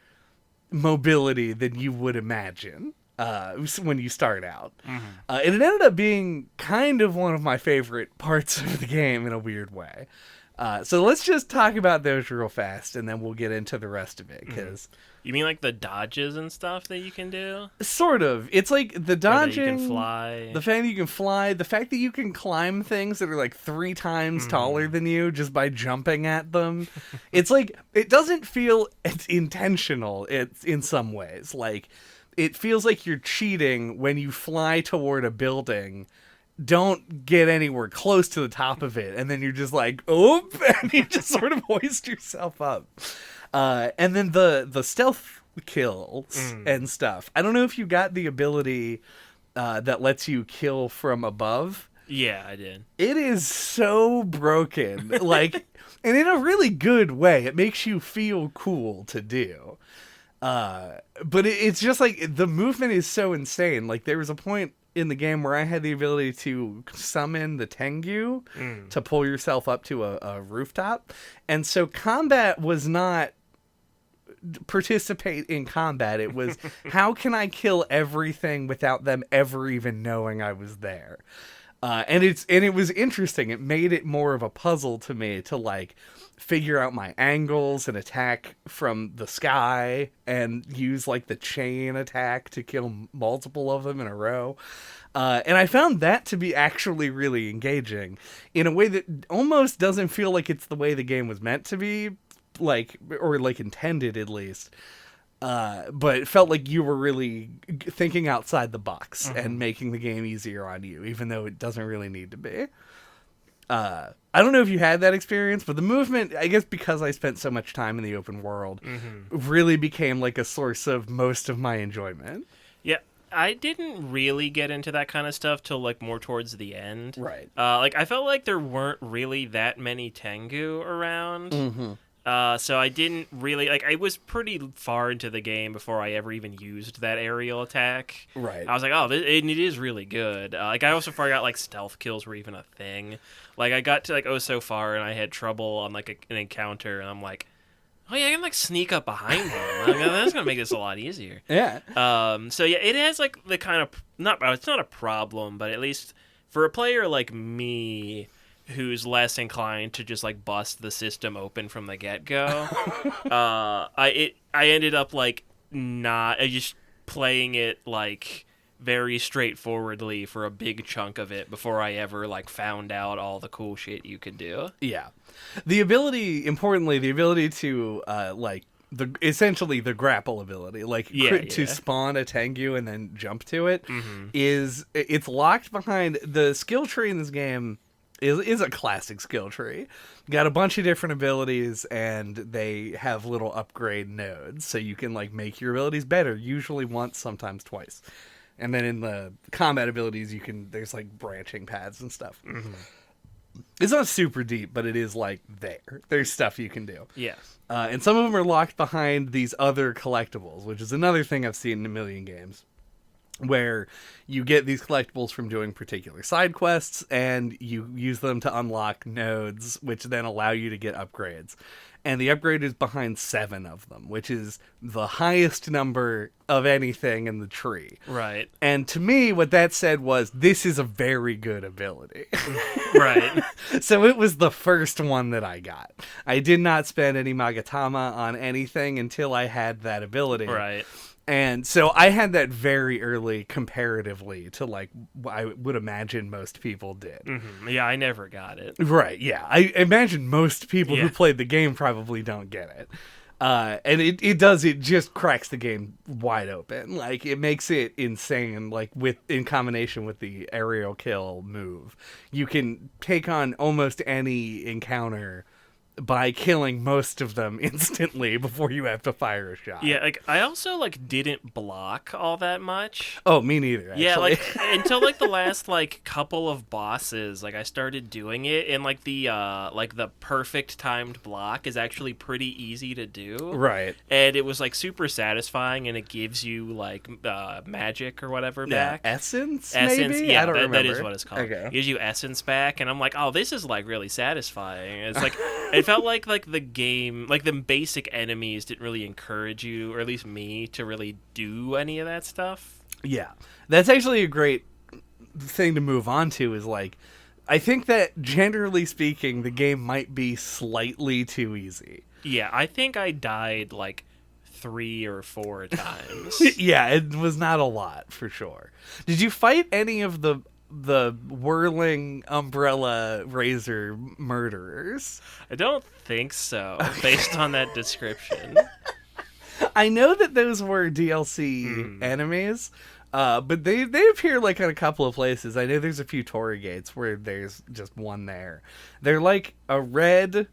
mobility than you would imagine when you start out. And it ended up being kind of one of my favorite parts of the game in a weird way. So let's just talk about those real fast, and then we'll get into the rest of it. Cause You mean like the dodges and stuff that you can do? sort of. It's like the dodging, you can fly. the fact that you can fly, the fact that you can climb things that are like 3 times taller than you just by jumping at them. It's like, it doesn't feel it's intentional. It's in some ways. Like, it feels like you're cheating when you fly toward a building, don't get anywhere close to the top of it, and then you're just like, oop, and you just sort of hoist yourself up. And then the stealth kills and stuff. I don't know if you got the ability that lets you kill from above. Yeah, I did. It is so broken, like, and in a really good way. It makes you feel cool to do. But it's just like the movement is so insane. Like there was a point in the game where I had the ability to summon the Tengu to pull yourself up to a rooftop. And so combat was not participate in combat. It was how can I kill everything without them ever even knowing I was there? And it was interesting. It made it more of a puzzle to me to like figure out my angles and attack from the sky and use like the chain attack to kill multiple of them in a row. And I found that to be actually really engaging in a way that almost doesn't feel like it's the way the game was meant to be, like, or like intended at least. But it felt like you were really thinking outside the box and making the game easier on you, even though it doesn't really need to be. I don't know if you had that experience, but the movement, I guess because I spent so much time in the open world, really became like a source of most of my enjoyment. Yeah, I didn't really get into that kind of stuff till like more towards the end. Right. Like I felt like there weren't really that many Tengu around. So I didn't really, like, I was pretty far into the game before I ever even used that aerial attack. Right. I was like, oh, it is really good. Like, I also forgot, like, stealth kills were even a thing. Like, I got to, like, so far, and I had trouble on, like, an encounter, and I'm like, oh, yeah, I can, like, sneak up behind him. Like, that's going to make this a lot easier. Yeah. So, yeah, it has, like, the kind of, it's not a problem, but at least for a player like me, who's less inclined to just like bust the system open from the get-go. I ended up like not just playing it like very straightforwardly for a big chunk of it before I ever like found out all the cool shit you could do. Yeah. The ability to like essentially the grapple ability, like to spawn a Tengu and then jump to it, it's locked behind the skill tree in this game. Is a classic skill tree. Got a bunch of different abilities, and they have little upgrade nodes, so you can like make your abilities better. Usually once, sometimes twice. And then in the combat abilities, there's like branching paths and stuff. It's not super deep, but it is like there's stuff you can do. Yeah. And some of them are locked behind these other collectibles, which is another thing I've seen in a million games, where you get these collectibles from doing particular side quests, and you use them to unlock nodes, which then allow you to get upgrades. And the upgrade is behind 7 of them, which is the highest number of anything in the tree. Right. And to me, what that said was, this is a very good ability. Right. So it was the first one that I got. I did not spend any Magatama on anything until I had that ability. Right. And so I had that very early comparatively to like I would imagine most people did. Mm-hmm. Yeah, I never got it. Right, yeah. I imagine most people who played the game probably don't get it. And it just cracks the game wide open. Like, it makes it insane, like, in combination with the aerial kill move. You can take on almost any encounter by killing most of them instantly before you have to fire a shot. Yeah, like, I also, like, didn't block all that much. Oh, me neither, actually. Yeah, like, until, like, the last, like, couple of bosses, like, I started doing it, and, like, the perfect timed block is actually pretty easy to do. Right. And it was, like, super satisfying, and it gives you, like, magic or whatever back. Essence, maybe? Yeah, I don't remember. That is what it's called. Okay. It gives you essence back, and I'm like, oh, this is, like, really satisfying. It's, like... It felt like the game, like the basic enemies didn't really encourage you, or at least me, to really do any of that stuff. Yeah. That's actually a great thing to move on to, is like, I think that generally speaking, the game might be slightly too easy. Yeah, I think I died like 3 or 4 times. Yeah, it was not a lot, for sure. Did you fight any of the whirling umbrella razor murderers? I don't think so, based on that description. I know that those were DLC enemies, but they appear like in a couple of places. I know there's a few Torii gates where there's just one there. They're like a red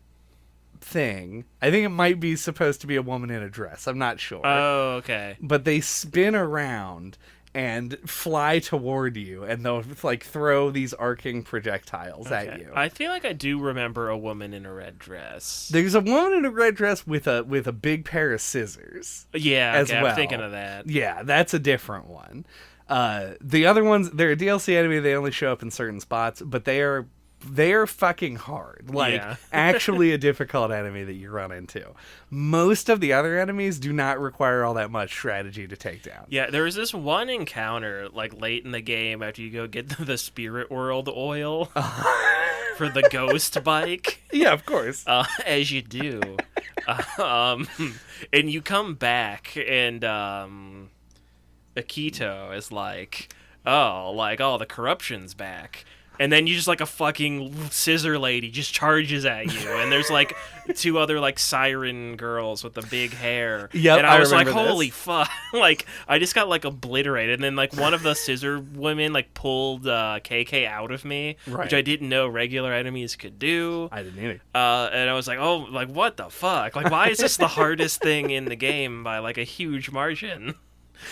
thing. I think it might be supposed to be a woman in a dress. I'm not sure. Oh, okay. But they spin around and fly toward you, and they'll like throw these arcing projectiles at you. I feel like I do remember a woman in a red dress. There's a woman in a red dress with a big pair of scissors. Yeah, as well. I'm thinking of that. Yeah, that's a different one. The other ones, they're a DLC enemy. They only show up in certain spots, but they are fucking hard. Like, actually a difficult enemy that you run into. Most of the other enemies do not require all that much strategy to take down. Yeah, there was this one encounter, like, late in the game after you go get the Spirit World oil for the ghost bike. Yeah, of course. As you do. And you come back, and Akito is like, oh, the corruption's back. And then you just, like, a fucking scissor lady just charges at you. And there's, like, 2 other, like, siren girls with the big hair. Yep, and I was like, this. holy fuck. Like, I just got, like, obliterated. And then, like, one of the scissor women, like, pulled KK out of me. Right. Which I didn't know regular enemies could do. I didn't either. And I was like, oh, like, what the fuck? Like, why is this the hardest thing in the game by, like, a huge margin?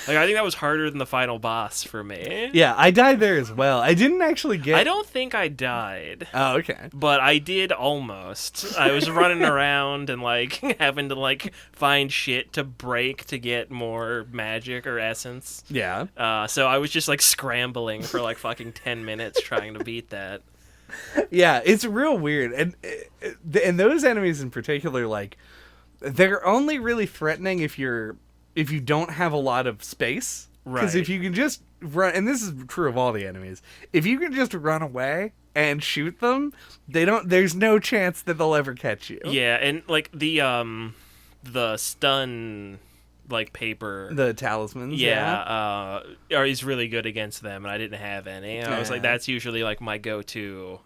Like, I think that was harder than the final boss for me. Yeah, I died there as well. I didn't actually get... I don't think I died. Oh, okay. But I did almost. I was running around and, like, having to, like, find shit to break to get more magic or essence. Yeah. So I was just, like, scrambling for, like, fucking 10 minutes trying to beat that. Yeah, it's real weird. And those enemies in particular, like, they're only really threatening if you don't have a lot of space. Right. Because if you can just run, and this is true of all the enemies, if you can just run away and shoot them, there's no chance that they'll ever catch you. Yeah, and, like, the stun, like, paper... The talismans, he's really good against them, and I didn't have any. And I was like, that's usually, like, my go-to.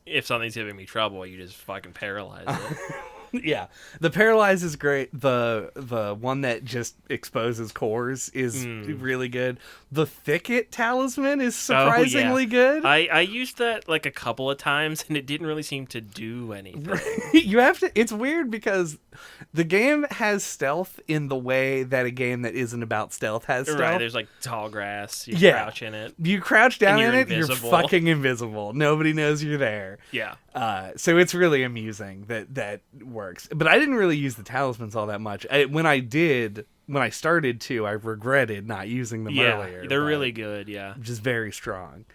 If something's giving me trouble, you just fucking paralyze it. Yeah, the paralyze is great. The one that just exposes cores is really good. The thicket talisman is surprisingly good. I used that like a couple of times and it didn't really seem to do anything. You have to. It's weird because the game has stealth in the way that a game that isn't about stealth has stealth. Right, there's like tall grass. You crouch in it. You crouch down in it, invisible. you're fucking invisible. Nobody knows you're there. Yeah. So it's really amusing that works. But I didn't really use the talismans all that much. When I started to, I regretted not using them earlier. They're really good, yeah. Just very strong.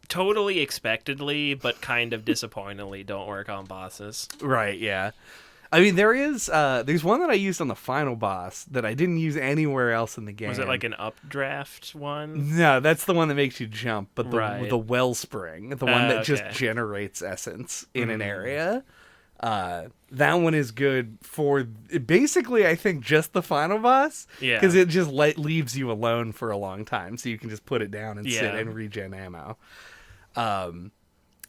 Totally expectedly, but kind of disappointingly don't work on bosses. Right, yeah. I mean, there's one that I used on the final boss that I didn't use anywhere else in the game. Was it like an updraft one? No, that's the one that makes you jump, but Right. the wellspring, the one that just Okay. generates essence in an area. That one is good for basically, I think, just the final boss. Yeah. Because it just leaves you alone for a long time, so you can just put it down and sit Yeah. and regen ammo.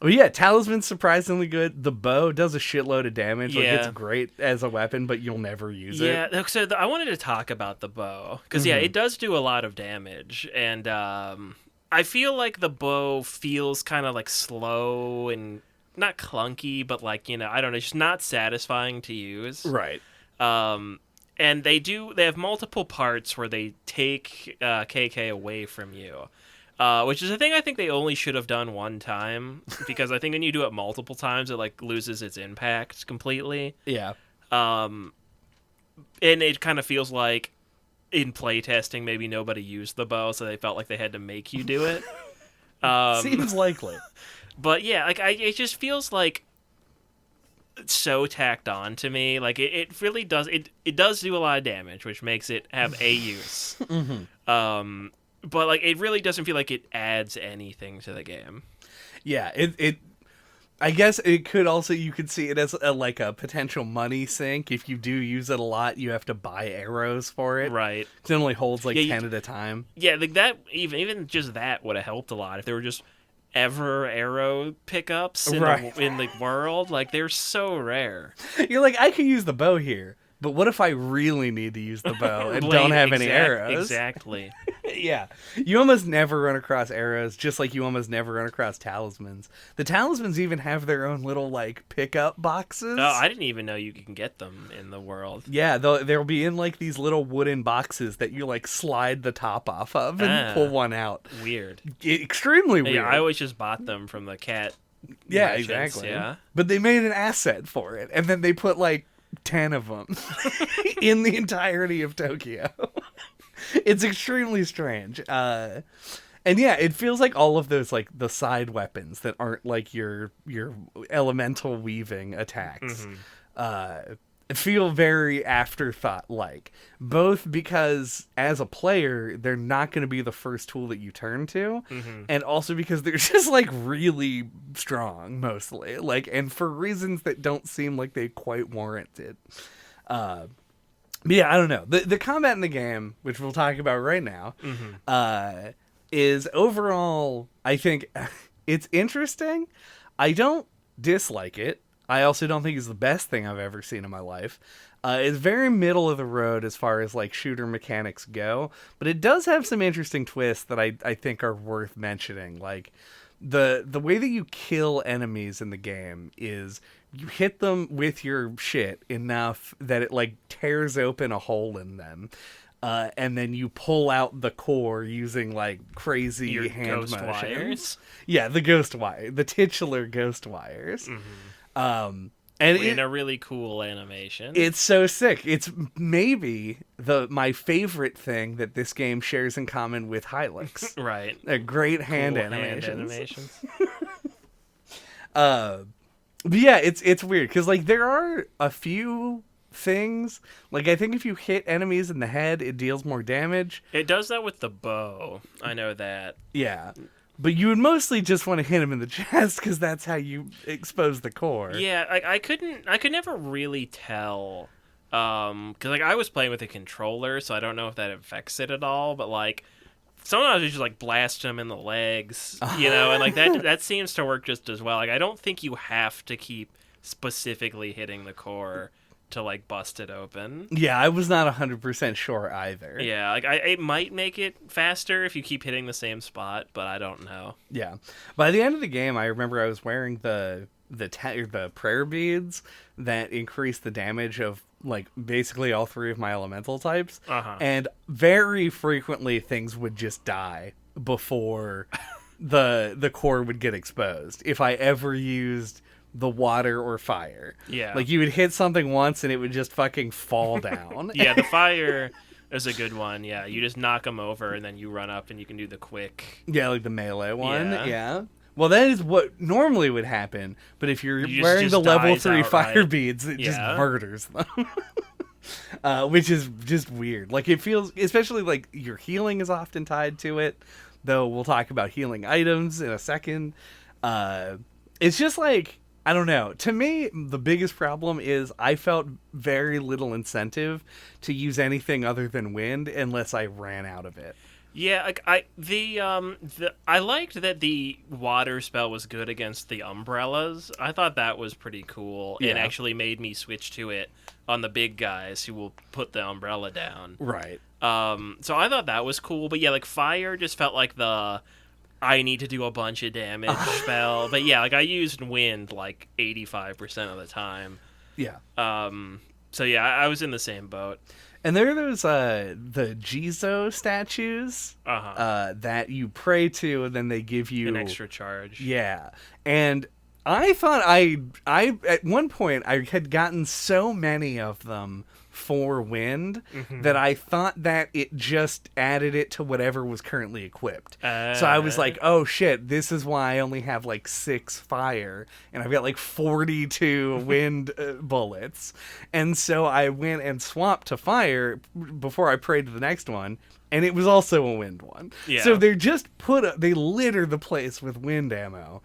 Well, yeah, talisman's surprisingly good. The bow does a shitload of damage. Like, it's great as a weapon, but you'll never use it. Yeah, so I wanted to talk about the bow. Because, it does do a lot of damage. And I feel like the bow feels kind of, like, slow and not clunky, but, like, I don't know, just not satisfying to use. Right. And they have multiple parts where they take KK away from you. Which is a thing I think they only should have done one time, because I think when you do it multiple times, it like loses its impact completely. Yeah. And it kind of feels like in playtesting, maybe nobody used the bow, so they felt like they had to make you do it. Seems likely. But yeah, like it just feels like so tacked on to me. Like it really does. It does do a lot of damage, which makes it have a use. But like it really doesn't feel like it adds anything to the game. Yeah, it I guess it could also, you could see it as like a potential money sink. If you do use it a lot, you have to buy arrows for it. Right. It only holds like 10 at a time. Yeah, like that even just that would have helped a lot if there were just ever arrow pickups in the world. Like they're so rare. You're like, I could use the bow here, but what if I really need to use the bow and don't have any arrows? Exactly. Yeah. You almost never run across arrows, just like you almost never run across talismans. The talismans even have their own little, like, pickup boxes. Oh, I didn't even know you can get them in the world. Yeah, they'll be in, like, these little wooden boxes that you, like, slide the top off of and pull one out. Weird. Extremely weird. Yeah, I always just bought them from the cat. Yeah, merchants, exactly. Yeah. But they made an asset for it, and then they put, like, 10 of them in the entirety of Tokyo. It's extremely strange. And yeah, it feels like all of those, like, the side weapons that aren't like your elemental weaving attacks feel very afterthought-like. Both because, as a player, they're not going to be the first tool that you turn to, and also because they're just, like, really strong, mostly. Like, and for reasons that don't seem like they quite warranted. But yeah, I don't know. The combat in the game, which we'll talk about right now, is overall, I think, it's interesting. I don't dislike it. I also don't think it's the best thing I've ever seen in my life. It's very middle of the road as far as like shooter mechanics go, but it does have some interesting twists that I think are worth mentioning. Like the way that you kill enemies in the game is you hit them with your shit enough that it like tears open a hole in them. And then you pull out the core using like crazy Your hand ghost motions. wires? Yeah, the ghost wire, the titular ghost wires. And in a really cool animation. It's so sick. It's maybe my favorite thing that this game shares in common with Hylix. Right. A great hand cool animations. But yeah, it's weird because like there are a few things, like I think if you hit enemies in the head, it deals more damage. It does that with the bow. I know that. Yeah. But you would mostly just want to hit him in the chest because that's how you expose the core. Yeah, I could never really tell, because like I was playing with a controller, so I don't know if that affects it at all. But like sometimes you just like blast him in the legs, and like that seems to work just as well. Like I don't think you have to keep specifically hitting the core to like bust it open. Yeah, I was not 100% sure either. Yeah, like it might make it faster if you keep hitting the same spot, but I don't know. Yeah. By the end of the game, I remember I was wearing the prayer beads that increase the damage of like basically all three of my elemental types, and very frequently things would just die before the core would get exposed if I ever used the water or fire. Yeah. Like you would hit something once and it would just fucking fall down. Yeah, the fire is a good one. Yeah, you just knock them over and then you run up and you can do the quick. Yeah, like the melee one. Yeah. Well, that is what normally would happen, but if you're wearing the level 3 fire beads, it just murders them. Which is just weird. Like it feels, especially like your healing is often tied to it, though we'll talk about healing items in a second. It's just like, I don't know. To me, the biggest problem is I felt very little incentive to use anything other than wind unless I ran out of it. Yeah, like I liked that the water spell was good against the umbrellas. I thought that was pretty cool. Yeah. It actually made me switch to it on the big guys who will put the umbrella down. Right. So I thought that was cool, but yeah, like fire just felt like the I need to do a bunch of damage spell. But yeah, like I used wind like 85% of the time. Yeah. So yeah, I was in the same boat. And there are those the Jizo statues that you pray to, and then they give you an extra charge. Yeah, and I thought I at one point I had gotten so many of them for wind that I thought that it just added it to whatever was currently equipped. So I was like, oh shit, this is why I only have like 6 fire and I've got like 42 wind bullets. And so I went and swapped to fire before I prayed to the next one, and it was also a wind one. Yeah. So they're just they litter the place with wind ammo.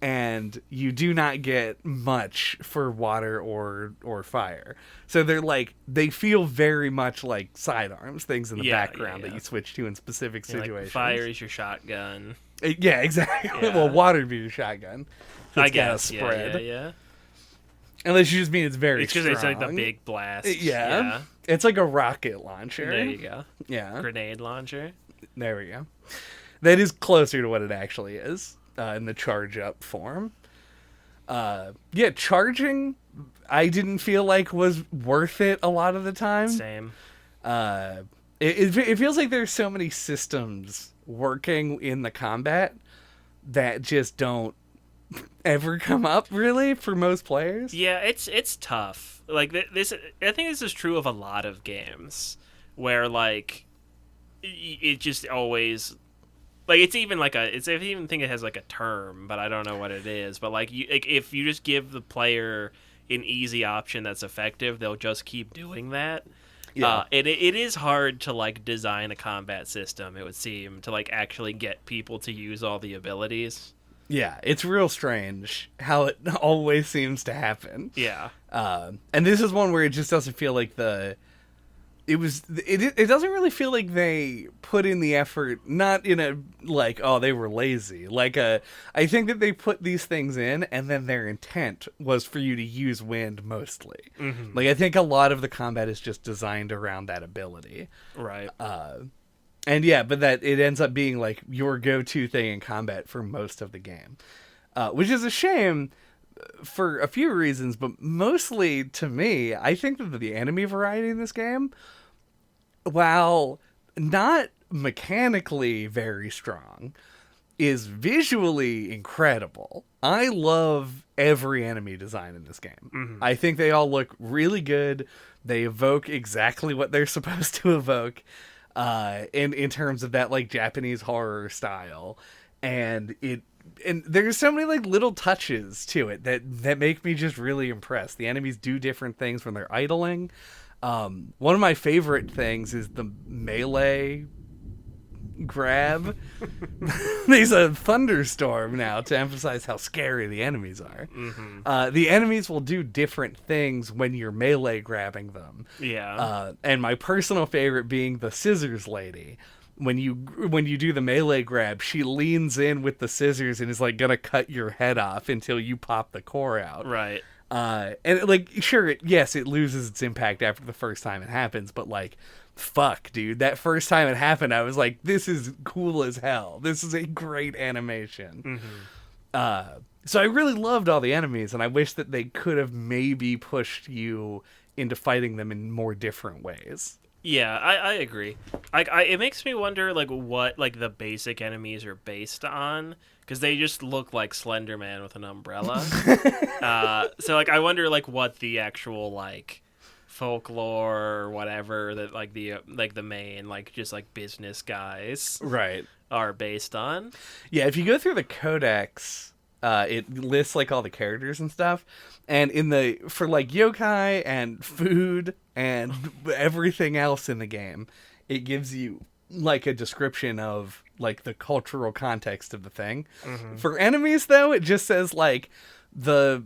And you do not get much for water or fire. So they're like, they feel very much like sidearms, things in the background that you switch to in specific situations. Like fire is your shotgun. Yeah, exactly. Yeah. Well, water would be your shotgun. I guess. Spread. Yeah. Unless you just mean it's very strong. It's because it's like the big blast. Yeah. It's like a rocket launcher. There you go. Yeah. Grenade launcher. There we go. That is closer to what it actually is. In the charge up form. Charging I didn't feel like was worth it a lot of the time. Same. It feels like there's so many systems working in the combat that just don't ever come up really for most players. Yeah, it's tough. Like this, I think this is true of a lot of games where like it just always. Like I even think it has like a term, but I don't know what it is. But like if you just give the player an easy option that's effective, they'll just keep doing that. Yeah. It is hard to like design a combat system, it would seem, to like actually get people to use all the abilities. Yeah, it's real strange how it always seems to happen. Yeah. And this is one where it just doesn't feel like it doesn't really feel like they put in the effort, not in a like, oh, they were lazy. Like I think that they put these things in and then their intent was for you to use wind mostly. Mm-hmm. Like I think a lot of the combat is just designed around that ability. Right. And yeah, but that it ends up being like your go-to thing in combat for most of the game. Which is a shame for a few reasons, but mostly to me, I think that the enemy variety in this game, while not mechanically very strong, is visually incredible. I love every enemy design in this game. Mm-hmm. I think they all look really good. They evoke exactly what they're supposed to evoke in terms of that like Japanese horror style. And there's so many like little touches to it that make me just really impressed. The enemies do different things when they're idling. One of my favorite things is the melee grab. There's a thunderstorm now to emphasize how scary the enemies are. Mm-hmm. The enemies will do different things when you're melee grabbing them. Yeah. And my personal favorite being the scissors lady. When you do the melee grab, she leans in with the scissors and is like gonna cut your head off until you pop the core out. Right. And like, sure, yes, it loses its impact after the first time it happens, but like, fuck, dude, that first time it happened, I was like, this is cool as hell. This is a great animation. So I really loved all the enemies, and I wish that they could have maybe pushed you into fighting them in more different ways. Yeah, I agree. It makes me wonder, like, what, like, the basic enemies are based on, because they just look like Slender Man with an umbrella. So, like, I wonder, like, what the actual, like, folklore or whatever that, like, the main, like, just, like, business guys Right. are based on. Yeah, if you go through the codex, it lists like all the characters and stuff, and for like yokai and food and everything else in the game, it gives you like a description of like the cultural context of the thing. For enemies though, it just says like the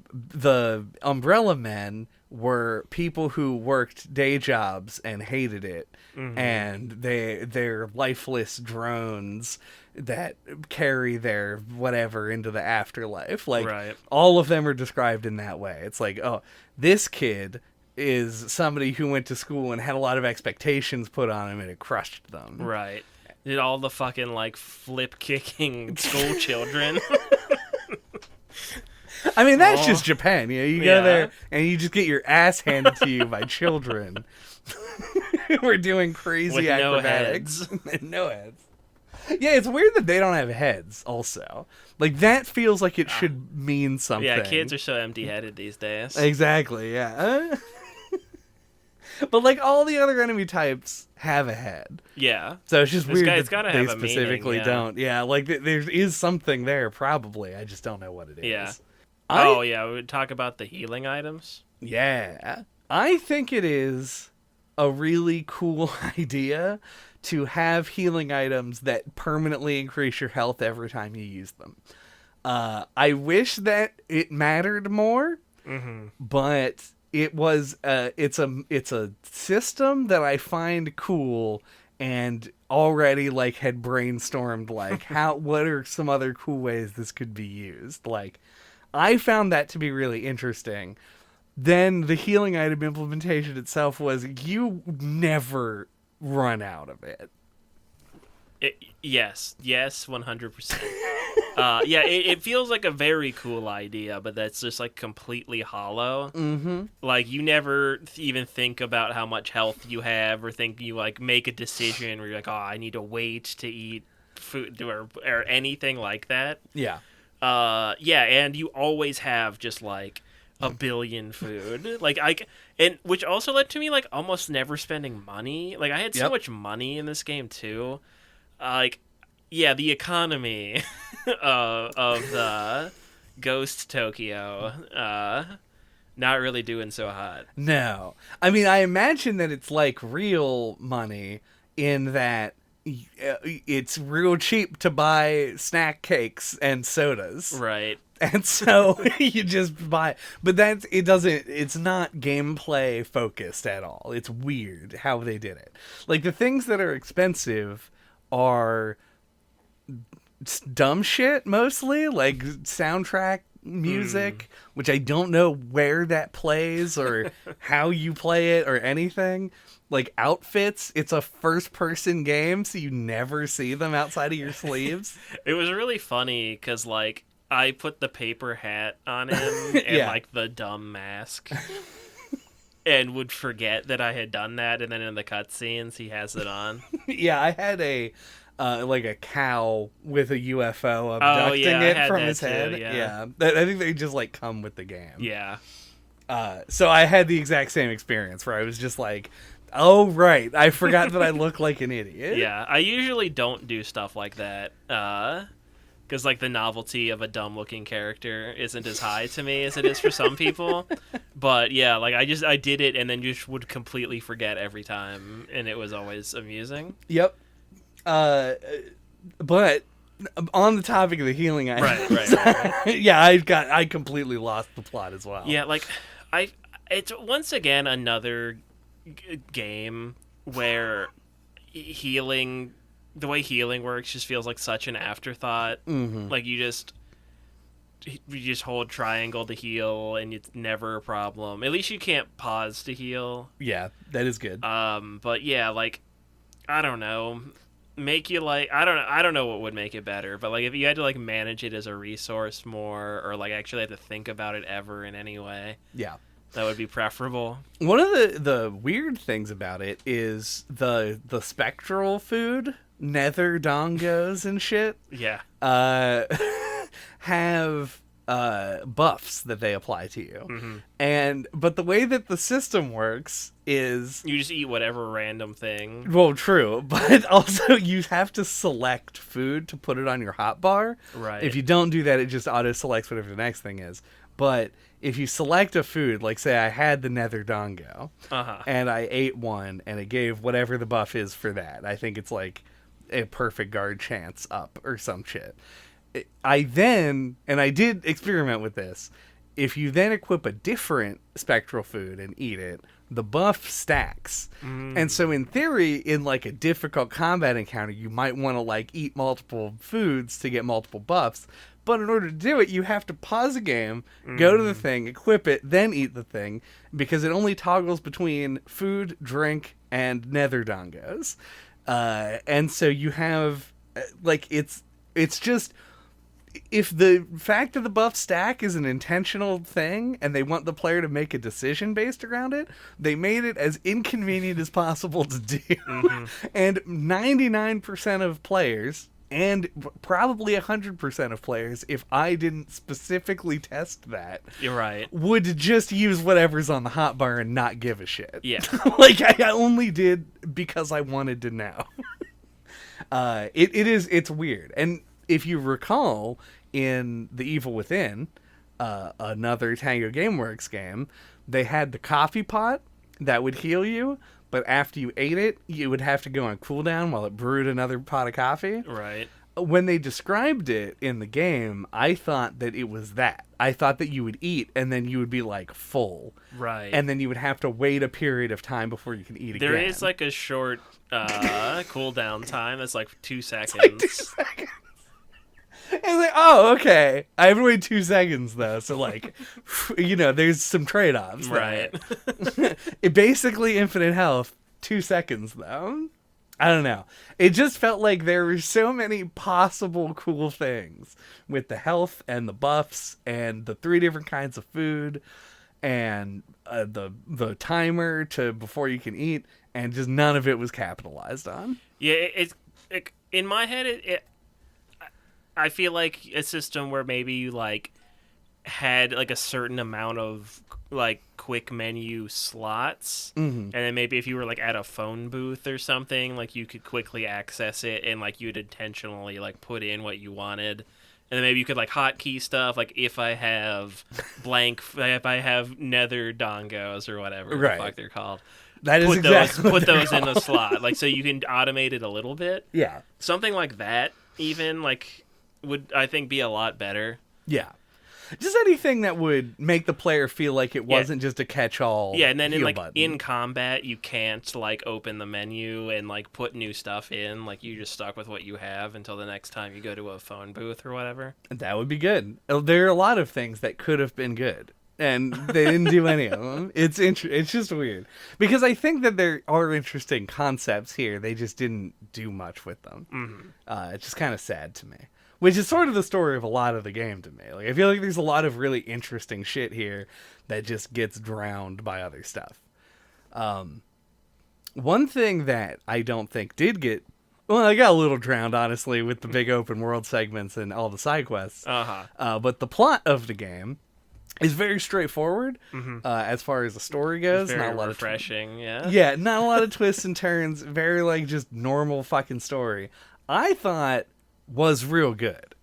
umbrella men were people who worked day jobs and hated it, and they're lifeless drones that carry their whatever into the afterlife. Like, Right. all of them are described in that way. It's like, oh, this kid is somebody who went to school and had a lot of expectations put on him and it crushed them. Right. Did all the fucking, like, flip-kicking school children. I mean, that's just Japan. You know, you go Yeah. there and you just get your ass handed to you by children. We're doing crazy With no acrobatics. No heads. Yeah, it's weird that they don't have heads also. Like, that feels like it should mean something. Yeah, kids are so empty-headed these days. Exactly, yeah. But, like, all the other enemy types have a head. Yeah. So it's just weird It's that gotta they have a meaning, specifically yeah. don't. Yeah, like, there is something there, probably. I just don't know what it is. Yeah. I- Oh, yeah, we would talk about the healing items. Yeah. I think it is a really cool idea to have healing items that permanently increase your health every time you use them. I wish that it mattered more, but it's a system that I find cool and already like had brainstormed like what are some other cool ways this could be used. Like, I found that to be really interesting. Then the healing item implementation itself was you never run out of it. Yes, 100%. Yeah, it feels like a very cool idea, but that's just like completely hollow. Like, you never even think about how much health you have, or think you like make a decision where you're like, oh, I need to wait to eat food or anything like that. Yeah. Yeah, and you always have just like a billion food, and which also led to me like almost never spending money. Like, I had so much money in this game too. Yeah, the economy of the Ghost Tokyo, not really doing so hot. No. I mean, I imagine that it's like real money in that it's real cheap to buy snack cakes and sodas. Right. And so you just buy, but it's not gameplay focused at all. It's weird how they did it. Like, the things that are expensive are dumb shit mostly, like soundtrack music, which I don't know where that plays or how you play it or anything. Like, outfits, it's a first person game, so you never see them outside of your sleeves. It was really funny because like I put the paper hat on him and like the dumb mask. And would forget that I had done that, and then in the cutscenes he has it on. Yeah, I had a cow with a UFO abducting it from his head. Yeah. I think they just like come with the game. Yeah. So I had the exact same experience where I was just like, oh right, I forgot that I look like an idiot. Yeah, I usually don't do stuff like that. Because like the novelty of a dumb looking character isn't as high to me as it is for some people. But yeah, like I did it and then just would completely forget every time, and it was always amusing. Yep. But on the topic of the healing items, right. Yeah, I completely lost the plot as well. Yeah, like it's once again another game where the way healing works just feels like such an afterthought. Like, you just you just hold triangle to heal, and it's never a problem. At least you can't pause to heal. Yeah, that is good. But yeah, like, I don't know, make you like, I don't know what would make it better, but like if you had to like manage it as a resource more, or like actually have to think about it ever in any way, Yeah. that would be preferable. One of the weird things about it is the spectral food, nether dongos and shit, Yeah. have buffs that they apply to you. Mm-hmm. But the way that the system works is, You just eat whatever random thing. well, true, but also you have to select food to put it on your hotbar. Right. If you don't do that, it just auto selects whatever the next thing is. But if you select a food, like say I had the nether dongo, and I ate one, and it gave whatever the buff is for that. I think it's like a perfect guard chance up or some shit. I did experiment with this. If you then equip a different spectral food and eat it, the buff stacks. And so in theory, in like a difficult combat encounter, you might want to like eat multiple foods to get multiple buffs. But in order to do it, you have to pause a game, go to the thing, equip it, then eat the thing, because it only toggles between food, drink, and nether dongos. And so you have, like, it's just, if the fact that the buff stack is an intentional thing, and they want the player to make a decision based around it, they made it as inconvenient as possible to do. And 99% of players, and probably 100% of players, if I didn't specifically test that, You're right. would just use whatever's on the hotbar and not give a shit. Yeah. Like, I only did because I wanted to know. It's weird. And if you recall, in The Evil Within, another Tango Gameworks game, they had the coffee pot that would heal you, but after you ate it, you would have to go on cooldown while it brewed another pot of coffee. Right. When they described it in the game, I thought that it was that. I thought that you would eat, and then you would be, like, full. Right. And then you would have to wait a period of time before you can eat again. There is, like, a short cooldown time that's, like, 2 seconds. Like 2 seconds. And it's like, oh, okay. I haven't waited 2 seconds, though, so, like, you know, there's some trade-offs. Right. It basically infinite health, 2 seconds, though. I don't know. It just felt like there were so many possible cool things with the health and the buffs and the 3 different kinds of food and the timer to before you can eat, and just none of it was capitalized on. Yeah, it's in my head. I feel like a system where maybe you like had like a certain amount of like quick menu slots, and then maybe if you were like at a phone booth or something, like you could quickly access it, and like you'd intentionally like put in what you wanted, and then maybe you could like hotkey stuff, like if I have nether dongos or whatever the fuck they're called. That is exactly put those in a slot, like so you can automate it a little bit. Yeah, something like that even like would I think be a lot better. Yeah. Just anything that would make the player feel like it wasn't just a catch-all. Yeah, and then button. in combat, you can't like open the menu and like put new stuff in. Like you just stuck with what you have until the next time you go to a phone booth or whatever. That would be good. There are a lot of things that could have been good, and they didn't do any of them. It's just weird because I think that there are interesting concepts here. They just didn't do much with them. It's just kind of sad to me. Which is sort of the story of a lot of the game to me. Like I feel like there's a lot of really interesting shit here that just gets drowned by other stuff. One thing that I don't think did get... Well, I got a little drowned, honestly, with the big open world segments and all the side quests. But the plot of the game is very straightforward as far as the story goes. Very not a lot refreshing, Yeah, not a lot of twists and turns. Very, like, just normal fucking story. I thought... was real good.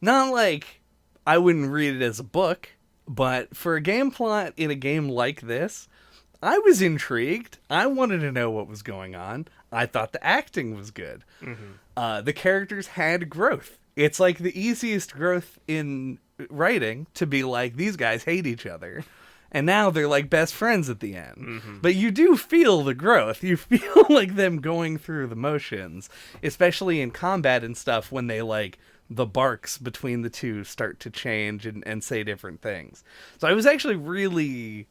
Not like I wouldn't read it as a book, but for a game plot in a game like this, I was intrigued. I wanted to know what was going on. I thought the acting was good. The characters had growth. It's like the easiest growth in writing to be like, these guys hate each other. And now they're like best friends at the end. But you do feel the growth. You feel like them going through the motions, especially in combat and stuff when they like the barks between the two start to change and say different things. So I was actually really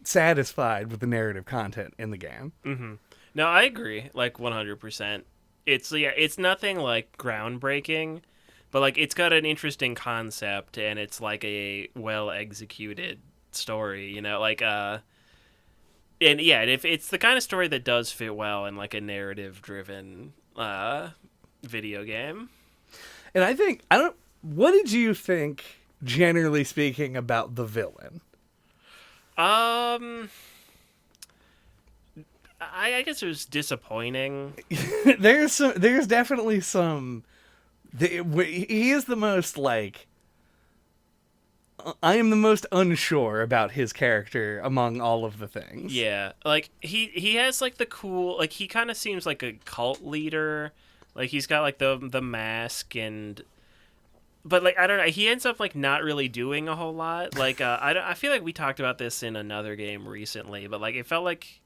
satisfied with the narrative content in the game. Mm-hmm. No, I agree, like 100%. It's nothing like groundbreaking, but like it's got an interesting concept and it's like a well executed story, you know, like and yeah, if it's the kind of story that does fit well in like a narrative driven video game. And what did you think, generally speaking, about the villain? I guess it was disappointing. There's definitely some. He is the most like. I am the most unsure about his character among all of the things. Yeah, like he has like the cool, like he kind of seems like a cult leader. Like he's got like the mask but like I don't know, he ends up like not really doing a whole lot. Like I feel like we talked about this in another game recently, but like it felt like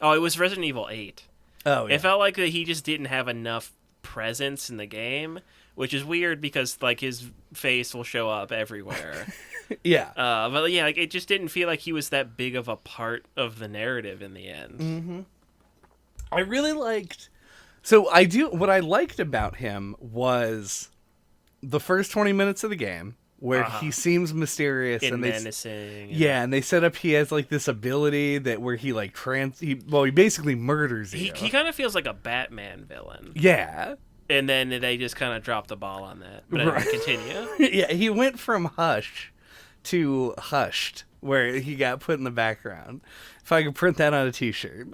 it was Resident Evil 8. Oh, yeah. It felt like that he just didn't have enough presence in the game, which is weird because like his face will show up everywhere. Yeah. But yeah, like it just didn't feel like he was that big of a part of the narrative in the end. Mm-hmm. I really liked. So what I liked about him was the first 20 minutes of the game where he seems mysterious and menacing. Yeah, and they set up he has like this ability that where he like he basically murders you. He kind of feels like a Batman villain. Yeah. And then they just kind of dropped the ball on that. But anyway, continue. Yeah, he went from Hush to Hushed, where he got put in the background. If I could print that on a t-shirt.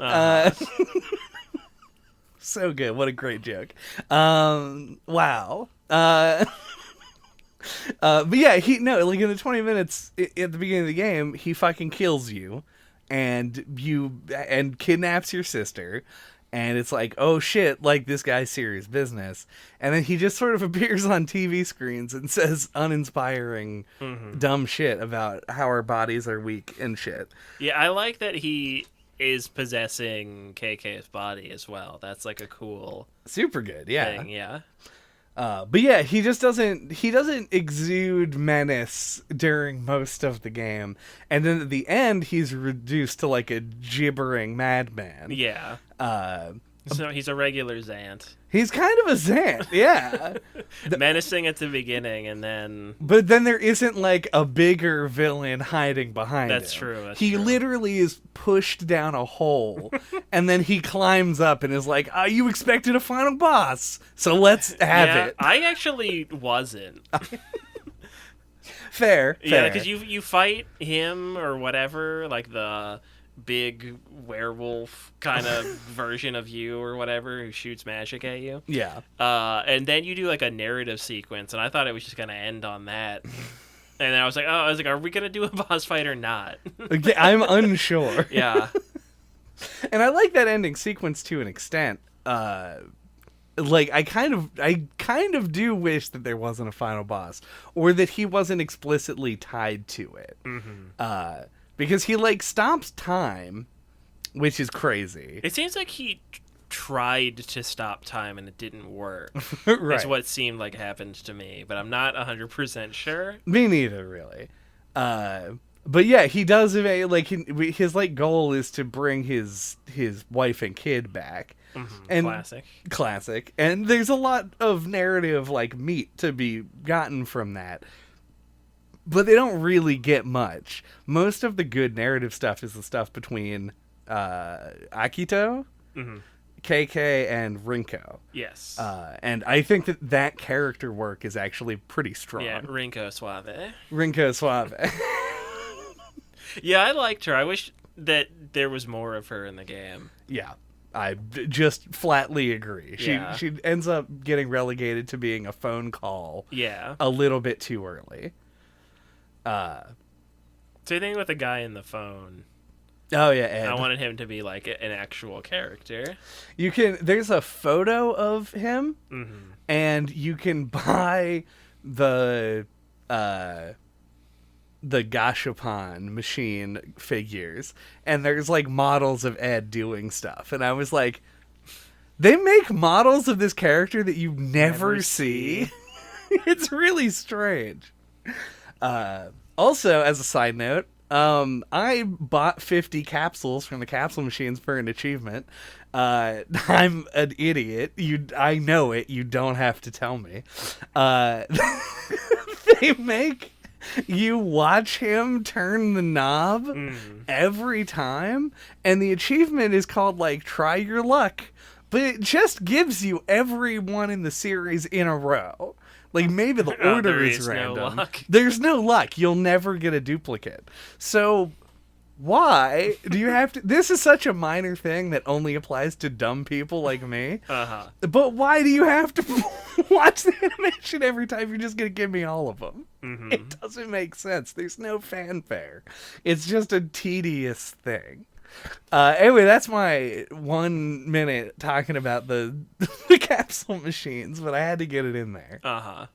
So good. What a great joke. Wow. But yeah, like in the 20 minutes at the beginning of the game, he fucking kills you and kidnaps your sister. And it's like, oh shit, like this guy's serious business. And then he just sort of appears on TV screens and says uninspiring, dumb shit about how our bodies are weak and shit. Yeah, I like that he is possessing KK's body as well. That's like a cool, super good, yeah. thing, yeah. But yeah, he doesn't exude menace during most of the game. And then at the end, he's reduced to like a gibbering madman. Yeah. So he's a regular Zant. He's kind of a Zant, yeah. Menacing at the beginning, and then... But then there isn't, like, a bigger villain hiding behind him. That's true. He literally is pushed down a hole, and then he climbs up and is like, you expected a final boss, so let's have it. I actually wasn't. Fair. Yeah, because you fight him or whatever, like the... big werewolf kind of version of you or whatever who shoots magic at you. Yeah. And then you do like a narrative sequence, and I thought it was just gonna end on that. And then I was like, are we gonna do a boss fight or not? Okay, I'm unsure. Yeah. And I like that ending sequence to an extent. Like I kind of do wish that there wasn't a final boss, or that he wasn't explicitly tied to it. Mm-hmm. Because he, like, stops time, which is crazy. It seems like he tried to stop time and it didn't work. Right. That's what seemed like happened to me, but I'm not 100% sure. Me neither, really. But yeah, he does, like, his, like, goal is to bring his wife and kid back. Mm-hmm. And Classic. And there's a lot of narrative, like, meat to be gotten from that. But they don't really get much. Most of the good narrative stuff is the stuff between Akito, KK, and Rinko. Yes. And I think that character work is actually pretty strong. Yeah, Rinko Suave. Rinko Suave. Yeah, I liked her. I wish that there was more of her in the game. Yeah. I just flatly agree. She ends up getting relegated to being a phone call. Yeah. A little bit too early. Same thing with the guy in the phone. Oh yeah, Ed. I wanted him to be like an actual character. There's a photo of him, and you can buy the Gashapon machine figures, and there's like models of Ed doing stuff, and I was like, they make models of this character that you never see. It's really strange. Also, as a side note, I bought 50 capsules from the capsule machines for an achievement. I'm an idiot. I know it. You don't have to tell me. They make you watch him turn the knob every time, and the achievement is called, like, try your luck. But it just gives you every one in the series in a row. Like, maybe the order is random. No luck. There's no luck. You'll never get a duplicate. So, why do you have to... This is such a minor thing that only applies to dumb people like me. Uh-huh. But why do you have to watch the animation every time? You're just going to give me all of them. Mm-hmm. It doesn't make sense. There's no fanfare. It's just a tedious thing. Anyway, that's my 1 minute talking about the capsule machines, but I had to get it in there. Uh-huh.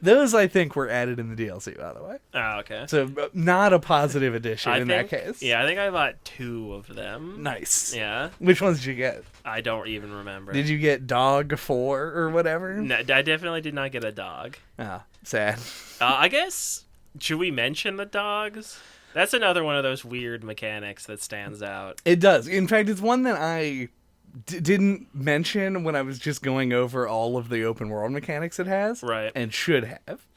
Those, I think, were added in the DLC, by the way. Oh, okay. So, not a positive addition that case. Yeah, I think I bought 2 of them. Nice. Yeah. Which ones did you get? I don't even remember. Did you get Dog 4 or whatever? No, I definitely did not get a dog. Oh, sad. I guess, should we mention the dogs? That's another one of those weird mechanics that stands out. It does. In fact, it's one that I didn't mention when I was just going over all of the open world mechanics it has. Right. And should have.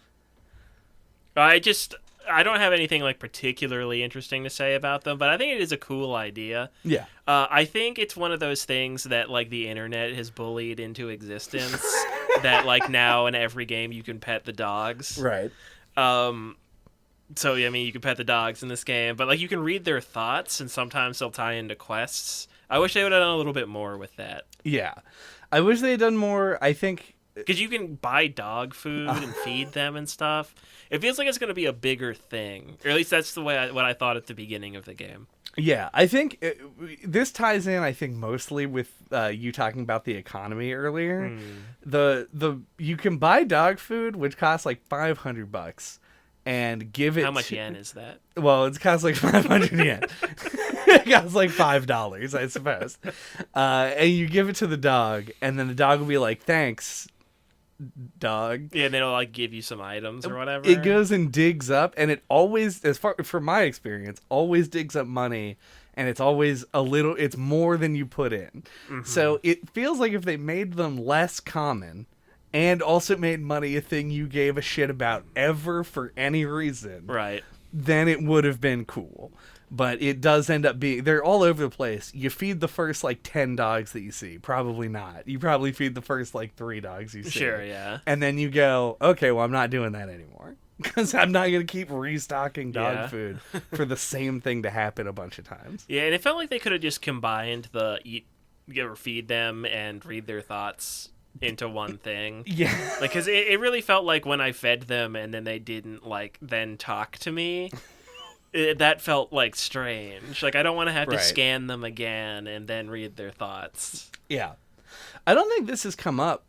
I don't have anything like particularly interesting to say about them, but I think it is a cool idea. Yeah. I think it's one of those things that like the internet has bullied into existence that like now in every game you can pet the dogs. Right. So, I mean, you can pet the dogs in this game, but, like, you can read their thoughts, and sometimes they'll tie into quests. I wish they would have done a little bit more with that. Yeah. I wish they had done more, I think... Because you can buy dog food and feed them and stuff. It feels like it's going to be a bigger thing. Or at least that's the way what I thought at the beginning of the game. Yeah, I think this ties in, I think, mostly with you talking about the economy earlier. You can buy dog food, which costs, like, $500. And give it... How much yen is that? Well, it costs like 500 yen. It costs like $5, I suppose. And you give it to the dog, and then the dog will be like, thanks, dog. Yeah, and they'll like give you some items or whatever. It goes and digs up, and it always, from my experience, always digs up money, and it's always it's more than you put in. Mm-hmm. So it feels like if they made them less common... and also made money a thing you gave a shit about ever for any reason, right? Then it would have been cool. But it does end up being... They're all over the place. You feed the first, like, 10 dogs that you see. Probably not. You probably feed the first, like, 3 dogs you see. Sure, yeah. And then you go, okay, well, I'm not doing that anymore. Because I'm not going to keep restocking dog food for the same thing to happen a bunch of times. Yeah, and it felt like they could have just combined the feed them and read their thoughts into one thing. Yeah. Like, because it really felt like when I fed them and then they didn't, like, then talk to me, that felt, like, strange. Like, I don't want to have to scan them again and then read their thoughts. Yeah. I don't think this has come up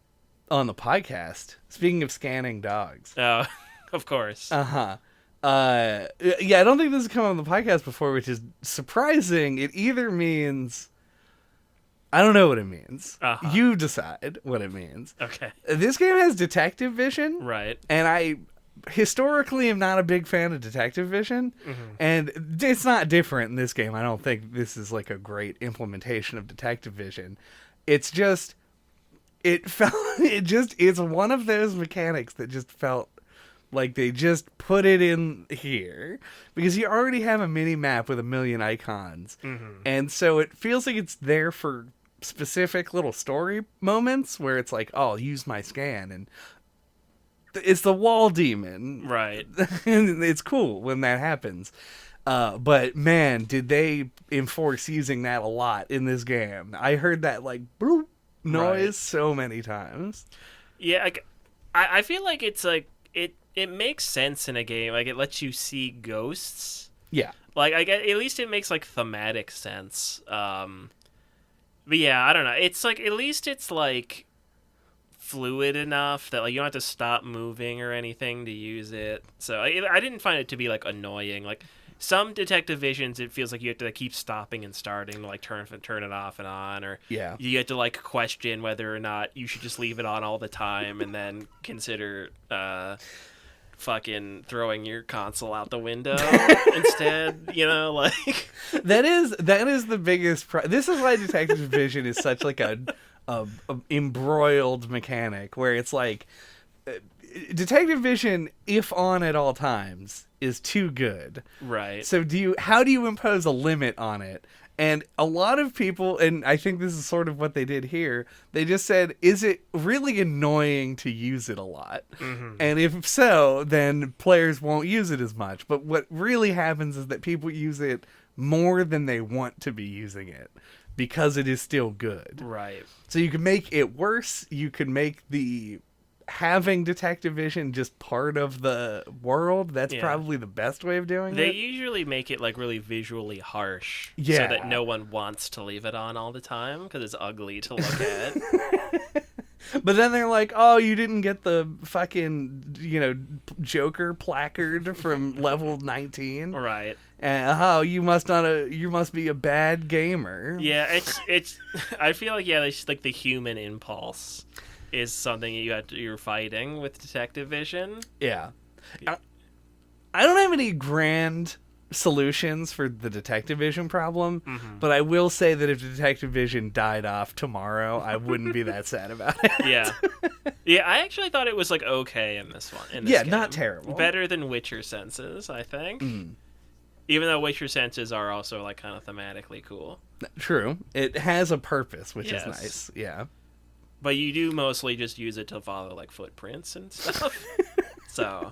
on the podcast, speaking of scanning dogs. Oh, of course. Uh-huh. Yeah, I don't think this has come up on the podcast before, which is surprising. It either means... I don't know what it means. Uh-huh. You decide what it means. Okay. This game has detective vision. Right. And I historically am not a big fan of detective vision. Mm-hmm. And it's not different in this game. I don't think this is like a great implementation of detective vision. It's just... It's one of those mechanics that just felt like they just put it in here. Because you already have a mini-map with a million icons. Mm-hmm. And so it feels like it's there for... specific little story moments where it's like, oh, I'll use my scan, and it's the wall demon, right? And it's cool when that happens, but man, did they enforce using that a lot in this game. I heard that like bloop noise so many times. Yeah, like, I feel like it's like it makes sense in a game, like it lets you see ghosts. Yeah, like I get, at least it makes like thematic sense. But yeah, I don't know. It's like, at least it's like fluid enough that like you don't have to stop moving or anything to use it. So I didn't find it to be like annoying. Like some detective visions, it feels like you have to like, keep stopping and starting to like turn it off and on, or Yeah. you get to like question whether or not you should just leave it on all the time and then consider fucking throwing your console out the window instead. You know, like that is the biggest. This is why detective vision is such like a embroiled mechanic where it's like detective vision, if on at all times, is too good. right. So how do you impose a limit on it? And a lot of people, and I think this is sort of what they did here, they just said, is it really annoying to use it a lot? Mm-hmm. And if so, then players won't use it as much. But what really happens is that people use it more than they want to be using it because it is still good. Right. So you can make it worse. You can make having detective vision just part of the world. That's probably the best way of doing it. They usually make it like really visually harsh, so Yeah. that no one wants to leave it on all the time because it's ugly to look at. But then they're like, "Oh, you didn't get the fucking Joker placard from level 19, Right. And you must be a bad gamer." Yeah, it's. I feel like it's like the human impulse is something you're fighting with detective vision. Yeah. I don't have any grand solutions for the detective vision problem, but I will say that if detective vision died off tomorrow, I wouldn't be that sad about it. Yeah, I actually thought it was like okay in this one. Yeah, not terrible. Better than Witcher Senses, I think. Even though Witcher Senses are also like kind of thematically cool. True. It has a purpose, which Yes. is nice. Yeah. But you do mostly just use it to follow like footprints and stuff. So,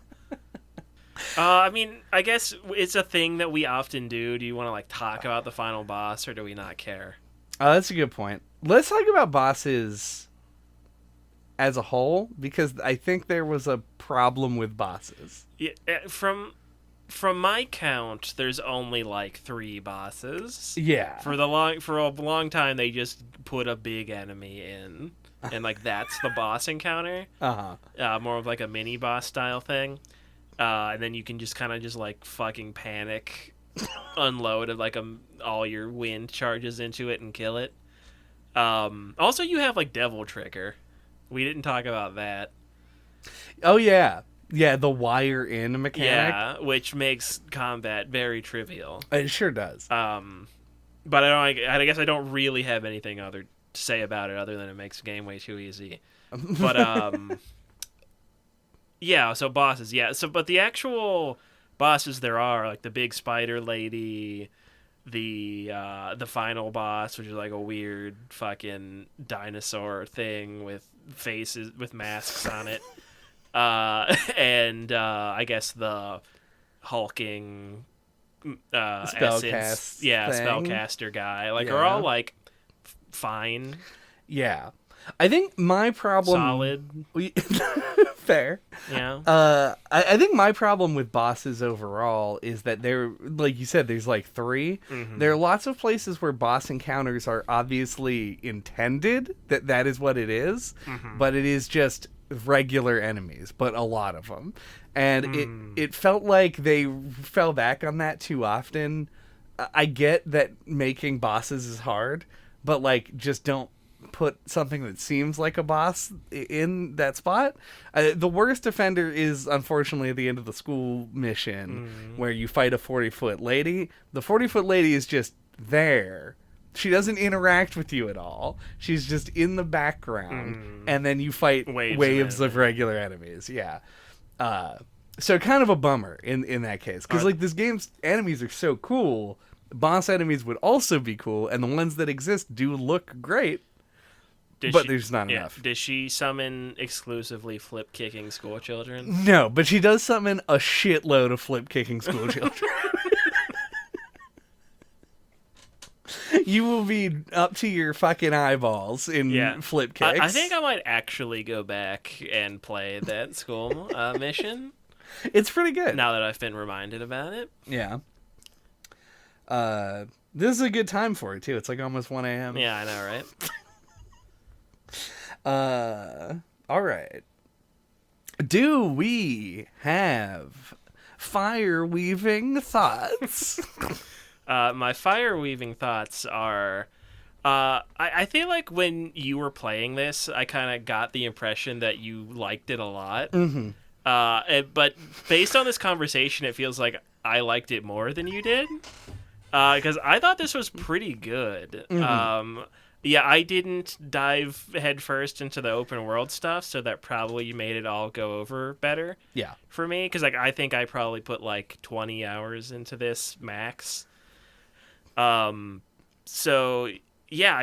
I mean, I guess it's a thing that we often do. Do you want to like talk about the final boss, or do we not care? That's a good point. Let's talk about bosses as a whole, because I think there was a problem with bosses. Yeah, from my count, there's only like 3 bosses. Yeah. For a long time, they just put a big enemy in, and like that's the boss encounter. More of like a mini boss style thing. And then you can just kind of just like fucking panic, unload like all your wind charges into it and kill it. Also, you have like Devil Trigger. We didn't talk about that. Oh yeah, the wire in mechanic. Yeah, which makes combat very trivial. It sure does. But I guess I don't really have anything other to say about it other than it makes the game way too easy. But yeah, so bosses, yeah. So but the actual bosses there are like the big spider lady, the final boss, which is like a weird fucking dinosaur thing with faces with masks on it. And I guess the hulking essence, spellcaster guy, like are all like fine. Yeah, I think my problem solid. Fair. Yeah. I think my problem with bosses overall is that they're, like you said, there's like 3. There are lots of places where boss encounters are obviously intended that is what it is, but it is just regular enemies, but a lot of them. And it felt like they fell back on that too often. I get that making bosses is hard, but like just don't put something that seems like a boss in that spot. The worst offender is unfortunately at the end of the school mission where you fight a 40-foot lady. The 40-foot lady is just there. She doesn't interact with you at all. She's just in the background, and then you fight waves of regular enemies. Yeah. So kind of a bummer in that case, because like this game's enemies are so cool. Boss enemies would also be cool, and the ones that exist do look great. There's not enough. Does she summon exclusively flip-kicking school children? No, but she does summon a shitload of flip-kicking school children. You will be up to your fucking eyeballs in flip kicks. I think I might actually go back and play that school mission. It's pretty good. Now that I've been reminded about it. Yeah. This is a good time for it, too. It's like almost 1 a.m. Yeah, I know, right? All right. Do we have fire weaving thoughts. My fire weaving thoughts are. I feel like when you were playing this, I kind of got the impression that you liked it a lot. Mm-hmm. But based on this conversation, it feels like I liked it more than you did. Because I thought this was pretty good. Mm-hmm. Yeah, I didn't dive headfirst into the open world stuff, so that probably made it all go over better. Yeah. For me, because like I think I probably put like 20 hours into this max. So yeah,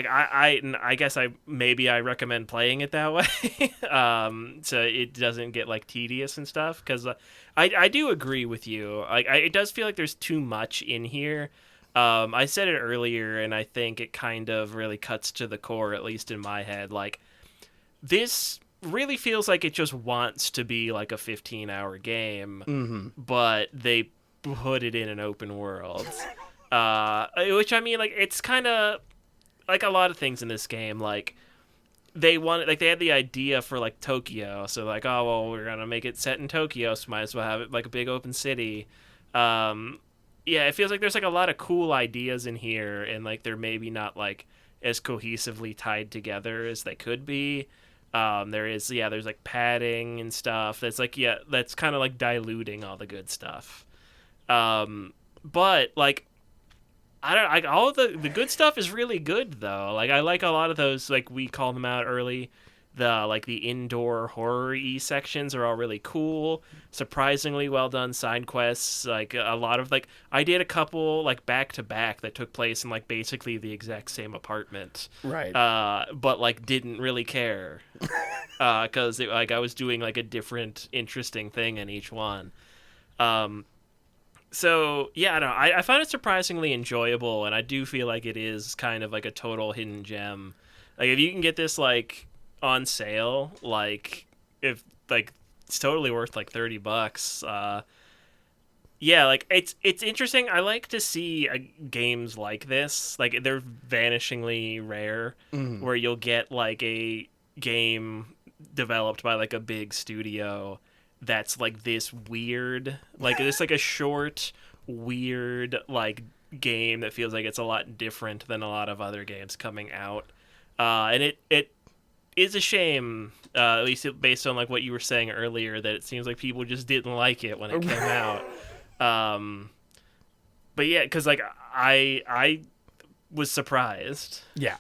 I guess I recommend playing it that way, so it doesn't get like tedious and stuff. Because I do agree with you. Like it does feel like there's too much in here. I said it earlier, and I think it kind of really cuts to the core, at least in my head. Like this really feels like it just wants to be like a 15-hour game, Mm-hmm. but they put it in an open world. Which I mean, like it's kind of like a lot of things in this game. Like they had the idea for like Tokyo, so like, oh well, we're gonna make it set in Tokyo, so might as well have it like a big open city. Yeah, it feels like there's like a lot of cool ideas in here, and like they're maybe not like as cohesively tied together as they could be. There's like padding and stuff that's like, yeah, that's kind of like diluting all the good stuff. But like I don't like all of the good stuff is really good though. Like I like a lot of those, like we call them out early. The indoor horror-y sections are all really cool. Surprisingly well done side quests. Like a lot of like I did a couple like back to back that took place in like basically the exact same apartment. Right. But like didn't really care. Cuz like I was doing like a different interesting thing in each one. So yeah, I find it surprisingly enjoyable, and I do feel like it is kind of like a total hidden gem. Like if you can get this like on sale, like if like it's totally worth like $30. Yeah, like it's interesting. I like to see games like this. Like they're vanishingly rare, where you'll get like a game developed by like a big studio that's like this weird, like this like a short weird like game that feels like it's a lot different than a lot of other games coming out. And it is a shame, at least based on like what you were saying earlier, that it seems like people just didn't like it when it came out. But yeah, because like I was surprised. Yeah.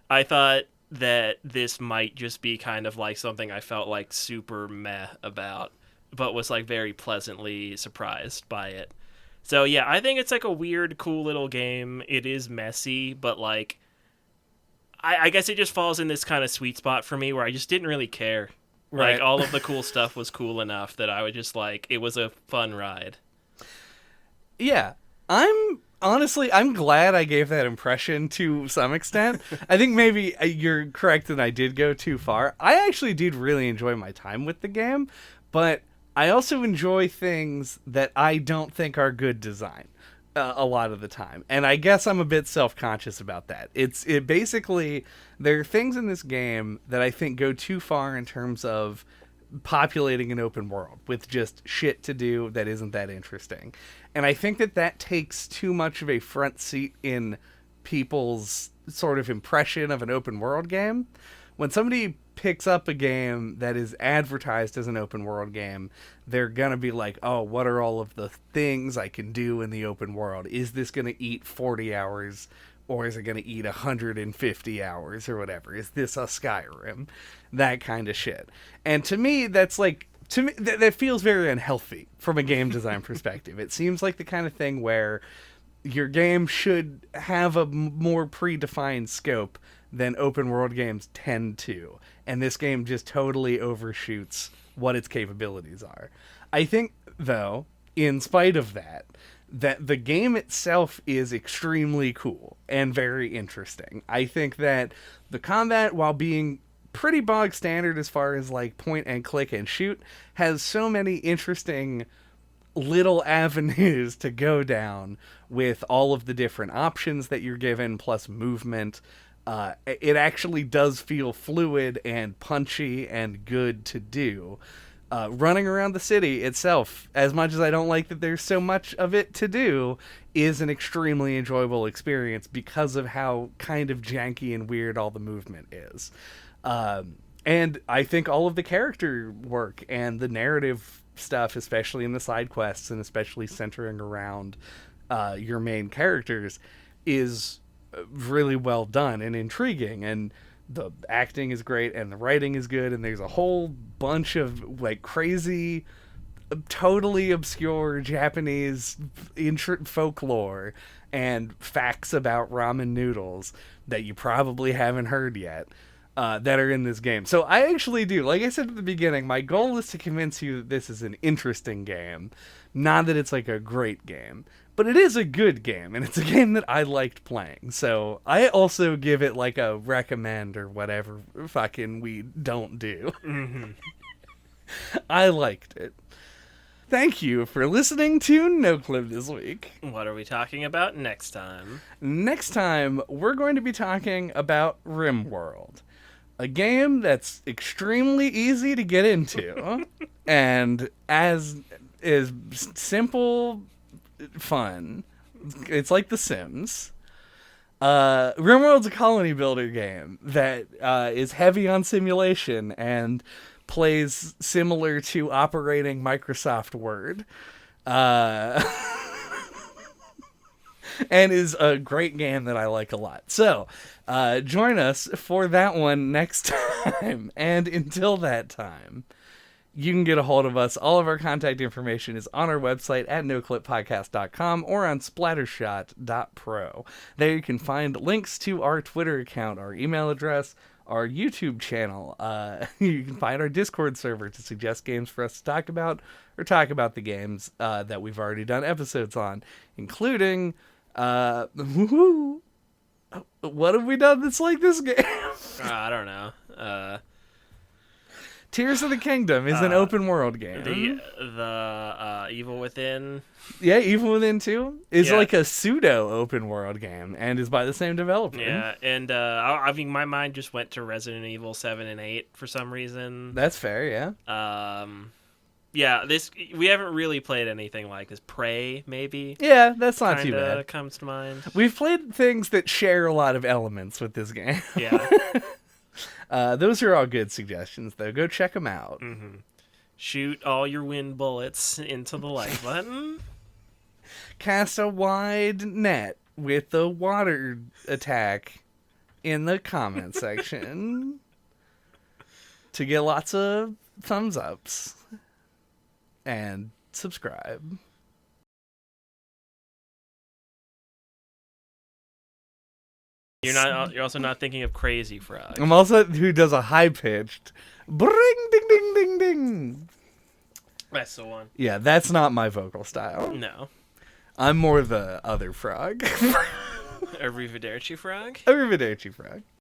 I thought that this might just be kind of like something I felt like super meh about, but was like very pleasantly surprised by it. So yeah, I think it's like a weird, cool little game. It is messy, but like I guess it just falls in this kind of sweet spot for me where I just didn't really care. Right. Like all of the cool stuff was cool enough that I would just like, it was a fun ride. Yeah. I'm glad I gave that impression to some extent. I think maybe you're correct that I did go too far. I actually did really enjoy my time with the game, but I also enjoy things that I don't think are good design a lot of the time. And I guess I'm a bit self-conscious about that. It basically, there are things in this game that I think go too far in terms of populating an open world with just shit to do that isn't that interesting. And I think that takes too much of a front seat in people's sort of impression of an open world game. When somebody picks up a game that is advertised as an open world game, they're gonna be like, oh, what are all of the things I can do in the open world? Is this gonna eat 40 hours, or is it gonna eat 150 hours, or whatever? Is this a Skyrim? That kind of shit. And to me, that's like, that feels very unhealthy from a game design perspective. It seems like the kind of thing where your game should have a more predefined scope than open world games tend to. And this game just totally overshoots what its capabilities are. I think, though, in spite of that the game itself is extremely cool and very interesting. I think that the combat, while being pretty bog standard as far as like point and click and shoot, has so many interesting little avenues to go down with all of the different options that you're given, plus movement. It actually does feel fluid and punchy and good to do. Running around the city itself, as much as I don't like that there's so much of it to do, is an extremely enjoyable experience because of how kind of janky and weird all the movement is. And I think all of the character work and the narrative stuff, especially in the side quests and especially centering around your main characters, is really well done and intriguing, and the acting is great and the writing is good, and there's a whole bunch of like crazy, totally obscure Japanese folklore and facts about ramen noodles that you probably haven't heard yet that are in this game. So I actually do, like I said at the beginning, my goal is to convince you that this is an interesting game, not that it's like a great game. But it is a good game, and it's a game that I liked playing. So I also give it like a recommend or whatever fucking we don't do. Mm-hmm. I liked it. Thank you for listening to No Clip this week. What are we talking about next time? Next time, we're going to be talking about RimWorld, a game that's extremely easy to get into and as is simple, fun. It's like The Sims. RimWorld's a colony builder game that is heavy on simulation and plays similar to operating Microsoft Word. And is a great game that I like a lot. So, join us for that one next time. And until that time, you can get a hold of us. All of our contact information is on our website at noclippodcast.com or on splattershot.pro. There you can find links to our Twitter account, our email address, our YouTube channel. You can find our Discord server to suggest games for us to talk about or talk about the games that we've already done episodes on, including what have we done that's like this game? I don't know. Tears of the Kingdom is an open world game. The Evil Within. Yeah, Evil Within 2 is like a pseudo open world game and is by the same developer. Yeah, and I mean, my mind just went to Resident Evil 7 and 8 for some reason. That's fair, yeah. Yeah, we haven't really played anything like this. Prey, maybe. Yeah, that's not too bad. Comes to mind. We've played things that share a lot of elements with this game. Yeah. Those are all good suggestions, though. Go check them out. Mm-hmm. Shoot all your wind bullets into the like button. Cast a wide net with the water attack in the comment section to get lots of thumbs ups. And subscribe. You're also not thinking of Crazy Frog. I'm also who does a high pitched bring ding ding ding ding. That's the one. Yeah, that's not my vocal style. No. I'm more the other frog. Arrivederci Frog? Arrivederci Frog.